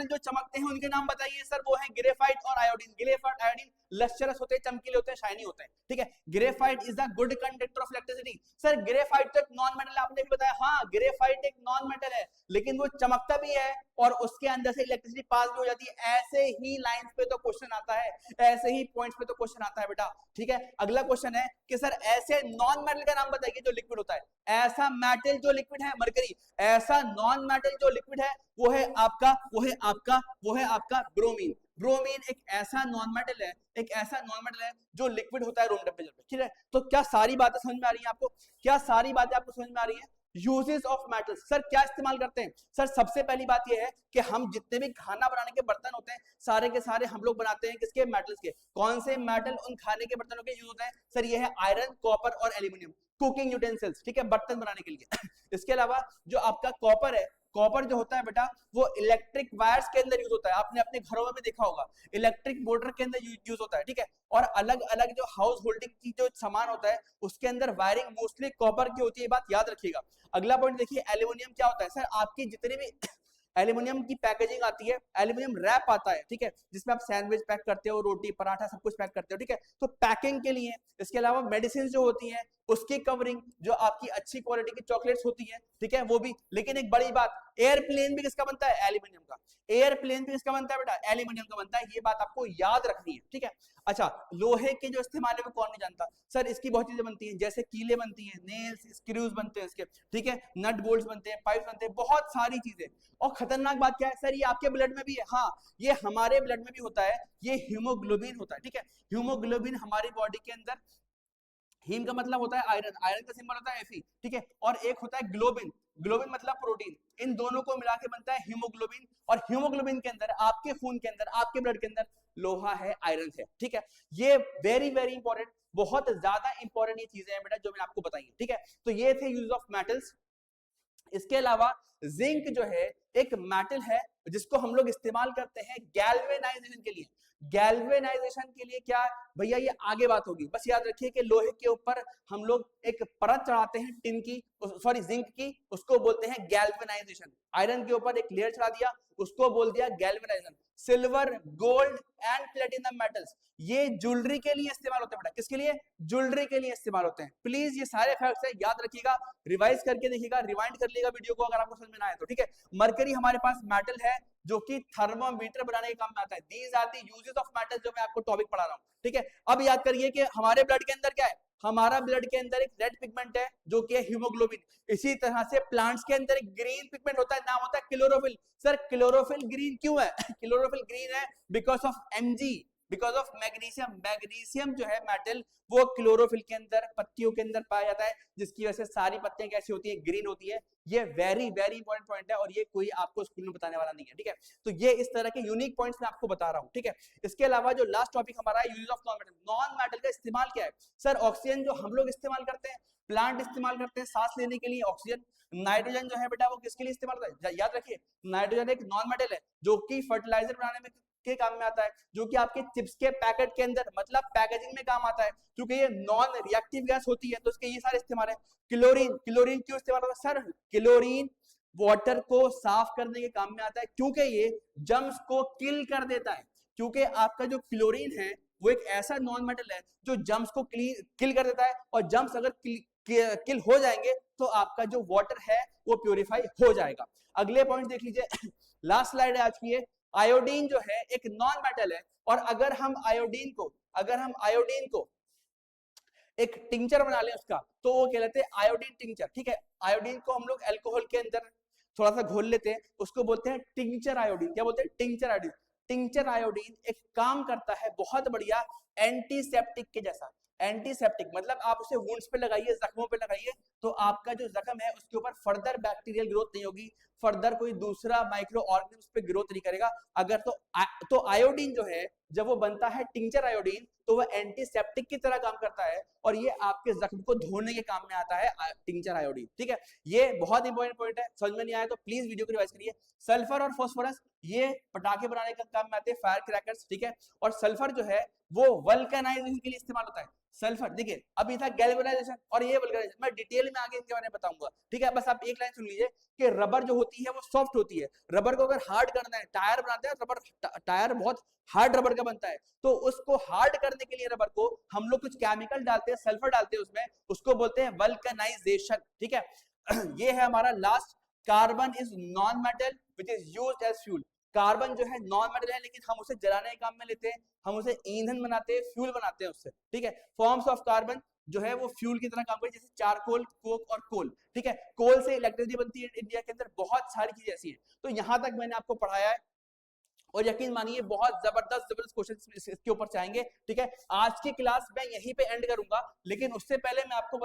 जो चमकते हैं उनके नाम बताइए। सर वो है ग्रेफाइट और आयोडीन। ग्रेफाइट आयोडीन लश्चरस होते हैं, चमकीले होते हैं, शाइनी होते हैं, ठीक है। Graphite is the good conductor of electricity. Sir graphite तो एक नॉन मेटल है, आपने भी बताया, हाँ ग्रेफाइट एक नॉन मेटल है, लेकिन वो चमकता भी है और उसके अंदर से इलेक्ट्रिसिटी पास भी हो जाती है। ऐसे ही लाइंस पे तो क्वेश्चन आता है, ऐसे ही पॉइंट्स पे तो क्वेश्चन आता है बेटा, ठीक है। अगला क्वेश्चन है कि सर ऐसे नॉन मेटल का नाम बताइए जो लिक्विड होता है। ऐसा मेटल जो लिक्विड है मरकरी, ऐसा नॉन मेटल जो लिक्विड है वो है आपका ब्रोमीन। ब्रोमीन एक ऐसा नॉन मेटल है, एक ऐसा नॉन मेटल है जो लिक्विड होता है रूम टेम्परेचर पे, ठीक है। तो क्या सारी बातें समझ में आ रही हैं आपको? क्या सारी बातें आपको समझ में आ रही हैं? यूजेस ऑफ मेटल्स, सर क्या इस्तेमाल करते हैं? सर सबसे पहली बात यह है कि हम जितने भी खाना बनाने के बर्तन होते हैं सारे के सारे हम लोग बनाते हैं किसके? मेटल्स के। कौन से मेटल उन खाने के बर्तनों के यूज होते हैं? सर ये है आयरन, कॉपर और एल्यूमिनियम, कुकिंग यूटेंसिल्स, ठीक है, बर्तन बनाने के लिए। इसके अलावा जो आपका कॉपर है, कॉपर जो होता है बेटा वो इलेक्ट्रिक वायर्स के अंदर यूज होता है, आपने अपने घरों में भी देखा होगा, इलेक्ट्रिक मोटर के अंदर यूज होता है, ठीक है। और अलग अलग जो हाउस होल्डिंग की जो सामान होता है उसके अंदर वायरिंग मोस्टली कॉपर की होती है, बात याद रखिएगा। अगला पॉइंट देखिए, एल्यूमिनियम क्या होता है? सर आपकी जितने भी एल्यूमिनियम की पैकेजिंग आती है, एल्यूमिनियम रैप आता है, ठीक है, जिसमें आप सैंडविच पैक करते हो, रोटी पराठा सब कुछ पैक करते हो, ठीक है, तो पैकिंग के लिए। इसके अलावा मेडिसिन जो होती है उसकी कवरिंग, जो आपकी अच्छी क्वालिटी की चॉकलेट्स होती है, ठीक है, वो भी। लेकिन एक बड़ी बात, एयरप्लेन भी किसका बनता है? एल्यूमिनियम का। एयरप्लेन भी किसका बनता है बेटा? एल्यूमिनियम का बनता है, ये बात आपको याद रखनी है, ठीक है। अच्छा, लोहे के जो इस्तेमाल है वो कौन नहीं जानता? सर इसकी बहुत चीजें बनती हैं, जैसे कीले बनती हैं, नेल्स, स्क्रूज बनते हैं इसके, ठीक है, नट बोल्ट्स बनते हैं, पाइप बनते हैं, बहुत सारी चीजें। और खतरनाक बात क्या है सर, ये आपके ब्लड में भी है। हाँ, ये हमारे ब्लड में भी होता है, ये हीमोग्लोबिन होता है, ठीक है। हीमोग्लोबिन हमारी बॉडी के अंदर, हीम का मतलब होता है आयरन, आयरन का सिंबल होता है Fe, ठीक है, और एक होता है ग्लोबिन, ग्लोबिन मतलब प्रोटीन। इन दोनों को मिला के बनता है हीमोग्लोबिन, और हीमोग्लोबिन के अंदर, आपके खून के अंदर, आपके ब्लड के अंदर लोहा है, आयरन है, ठीक है। ये वेरी वेरी इंपॉर्टेंट, बहुत ज्यादा इंपॉर्टेंट ये चीजें हैं बेटा जो मैंने आपको बताई, ठीक है। तो ये थे यूज ऑफ मेटल्स। इसके अलावा जिंक जो है एक मेटल है जिसको हम लोग इस्तेमाल करते हैं गैल्वेनाइजेशन के लिए। गैल्वेनाइजेशन के लिए क्या भैया, ये आगे बात होगी, बस याद रखिए कि लोहे के ऊपर हम लोग एक परत चढ़ाते हैं टिन की, सॉरी जिंक की, उसको बोलते हैं गैल्वेनाइजेशन। आयरन के ऊपर एक लेयर चढ़ा दिया, उसको बोल दिया galvanisation. Silver, gold and platinum metals ये ज्वेलरी के लिए इस्तेमाल होते हैं बेटा। किसके लिए? ज्वेलरी के लिए इस्तेमाल होते हैं। प्लीज ये सारे फैक्ट्स है, याद रखिएगा, रिवाइज करके देखिएगा, रिवाइंड कर लीजिएगा वीडियो को अगर आपको समझ में ना आए तो, ठीक है। मरकरी हमारे पास मेटल है जो कि थर्मोमीटर बनाने के काम में आता है। These are the uses of metal जो मैं आपको टॉपिक पढ़ा रहा हूँ, ठीक है। अब याद करिए कि हमारे ब्लड के अंदर क्या है, हमारा ब्लड के अंदर एक रेड पिगमेंट है जो कि है हीमोग्लोबिन। इसी तरह से प्लांट्स के अंदर एक ग्रीन पिगमेंट होता है, नाम होता है क्लोरोफिल। सर क्लोरोफिल ग्रीन क्यों है? क्लोरोफिल ग्रीन है because of Mg, because of magnesium. Magnesium जो है मेटल, वो क्लोरोफिल के अंदर, पत्तियों के अंदर पाया जाता है, जिसकी वजह से सारी पत्तियां कैसी होती है? ग्रीन होती है। ये वेरी वेरी इंपॉर्टेंट पॉइंट है और ये कोई आपको स्कूल में बताने वाला नहीं है, ठीक है। तो ये इस तरह के यूनिक पॉइंट्स मैं आपको बता रहा हूँ, ठीक है। इसके अलावा जो लास्ट टॉपिक हमारा है, use of non metal. Non metal का इस्तेमाल क्या है? सर ऑक्सीजन जो हम लोग इस्तेमाल करते हैं, प्लांट इस्तेमाल करते हैं सांस लेने के लिए ऑक्सीजन। नाइट्रोजन जो है बेटा वो किसके लिए इस्तेमाल होता है? याद रखिए, नाइट्रोजन एक नॉन मेटल है जो कि फर्टिलाइजर बनाने में के काम में आता है, जो कि आपके चिप्स के पैकेट के अंदर, मतलब पैकेजिंग में काम आता है, क्योंकि ये नॉन रिएक्टिव गैस होती है, तो इसके ये सारे इस्तेमाल है। क्लोरीन, क्लोरीन क्यों इस्तेमाल होता है? सर क्लोरीन वाटर को साफ करने के काम में आता है, क्योंकि ये जर्म्स को किल कर देता है। क्योंकि आपका जो क्लोरीन है वो एक ऐसा नॉन मेटल है जो जर्म्स को किल कर देता है, और जर्म्स अगर किल हो जाएंगे तो आपका जो वाटर है वो प्योरीफाई हो जाएगा। अगले पॉइंट देख लीजिए, लास्ट स्लाइड है आज की ये। आयोडीन जो है एक नॉन मेटल है, और अगर हम आयोडीन को एक टिंचर बना लें उसका, तो वो कहलाते हैं आयोडीन टिंचर, ठीक है। आयोडीन को हम लोग अल्कोहल के अंदर थोड़ा सा घोल लेते हैं, उसको बोलते हैं टिंचर आयोडीन। क्या बोलते हैं? Tincture iodine. टिंचर आयोडीन एक काम करता है बहुत बढ़िया एंटीसेप्टिक के जैसा। एंटीसेप्टिक मतलब आप उसे वुंड्स पे लगाइए, जख्मों पे लगाइए, तो आपका जो जख्म है उसके ऊपर फर्दर बैक्टीरियल ग्रोथ नहीं होगी, फर्दर कोई दूसरा माइक्रो ऑर्गेनिज्म पे ग्रोथ नहीं करेगा। अगर तो आयोडीन जो है जब वो बनता है टिंचर आयोडीन, तो वह एंटीसेप्टिक की तरह काम करता है, और ये आपके जख्म को धोने के काम में आता है टिंचर आयोडीन, ठीक है। ये बहुत इंपॉर्टेंट पॉइंट है, समझ में नहीं आया तो प्लीज वीडियो को रिवाइज करिए। सल्फर और फास्फोरस ये पटाखे बनाने का काम में आते हैं, फायर क्रैकर्स, ठीक है। और सल्फर जो है वो वल्कनाइजेशन के लिए इस्तेमाल होता है। सल्फर देखिए, अभी था गैल्वेनाइजेशन और ये वल्कनाइजेशन, मैं डिटेल में आगे इनके बारे में बताऊंगा, ठीक है। बस आप एक लाइन सुन लीजिए कि रबर जो होती है वो सॉफ्ट होती है। रबर को अगर हार्ड करना है, टायर बनाते हैं रबर, टायर बहुत हार्ड रबर का बनता है, तो उसको हार्ड करने के लिए रबर को हम लोग कुछ केमिकल डालते हैं, सल्फर डालते हैं उसमें, उसको बोलते हैं वल्कनाइजेशन, ठीक है। ये है हमारा last, carbon is non metal which is used as fuel. Carbon जो है नॉन मेटल है, लेकिन हम उसे जलाने के काम में लेते हैं, हम उसे ईंधन बनाते हैं, फ्यूल बनाते हैं उससे, ठीक है। फॉर्म्स ऑफ कार्बन जो है वो फ्यूल की तरह काम करती है, जैसे चारकोल, कोक और कोल, ठीक है। कोल से इलेक्ट्रिसिटी बनती है इंडिया के अंदर, बहुत सारी चीजें ऐसी हैं। तो यहां तक मैंने आपको पढ़ाया है, और यकीन मानिए बहुत जबरदस्त क्वेश्चन इसके ऊपर चाहेंगे, ठीक है। आज की क्लास मैं यहीं पे एंड करूंगा, लेकिन उससे पहले मैं आपको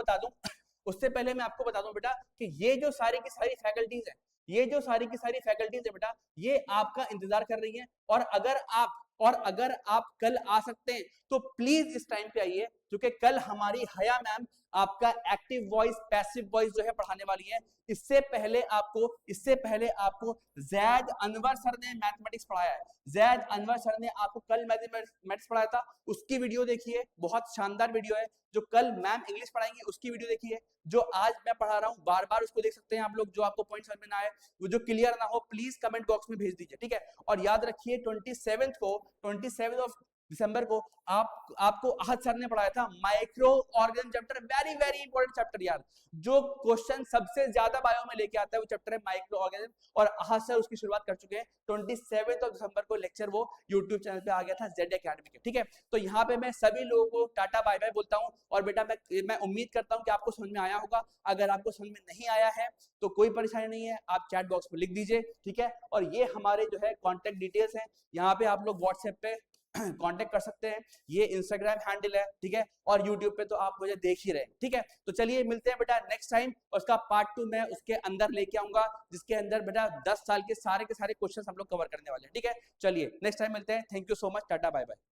बता दूं बेटा कि ये जो सारी की सारी फैकल्टीज है, बेटा ये आपका इंतजार कर रही है। और अगर आप कल आ सकते हैं तो प्लीज इस टाइम पे आइए, क्योंकि कल हमारी हया मैम आपका एक्टिव वॉइस पैसिव वॉइस जो है पढ़ाने वाली है। इससे पहले आपको जैद अनवर सर ने मैथमेटिक्स पढ़ाया है। जैद अनवर सर ने आपको कल मैथमेटिक्स पढ़ाया था, उसकी वीडियो देखिए, बहुत शानदार वीडियो है। जो कल मैम इंग्लिश पढ़ाएंगी उसकी वीडियो देखिए। जो आज मैं पढ़ा रहा हूँ बार बार उसको देख सकते हैं आप लोग। जो आपको पॉइंट समझ में ना आए, वो जो क्लियर ना हो, प्लीज कमेंट बॉक्स में भेज दीजिए, ठीक है। और याद रखिए 27 ऑफ दिसंबर को आपको आहत सर ने पढ़ाया था micro organism chapter, very very important chapter यार। जो क्वेश्चन सबसे ज्यादा बायो में लेके आता है वो चैप्टर है माइक्रो ऑर्गेनिज्म, और आहत सर उसकी शुरुआत कर चुके हैं। 27 ऑफ दिसंबर को लेक्चर वो यूट्यूब चैनल पे आ गया था जेड एकेडमी के, ठीक है। तो यहाँ पे मैं सभी लोगों को टाटा बाय बाय बोलता हूँ। और बेटा मैं उम्मीद करता हूँ कि आपको समझ में आया होगा। अगर आपको समझ में नहीं आया है तो कोई परेशानी नहीं है, आप चैट बॉक्स में लिख दीजिए, ठीक है। और ये हमारे जो है कॉन्टेक्ट डिटेल्स हैं, यहाँ पे आप लोग व्हाट्सएप पे कांटेक्ट कर सकते हैं। ये इंस्टाग्राम हैंडल है, ठीक है। और यूट्यूब पे तो आप मुझे देख ही रहे हैं, ठीक है। तो चलिए मिलते हैं बेटा नेक्स्ट टाइम, और उसका पार्ट 2 मैं उसके अंदर लेके आऊंगा, जिसके अंदर बेटा 10 साल के सारे क्वेश्चन हम लोग कवर करने वाले हैं, ठीक है। चलिए नेक्स्ट टाइम मिलते हैं। Thank you so much, tata bye bye.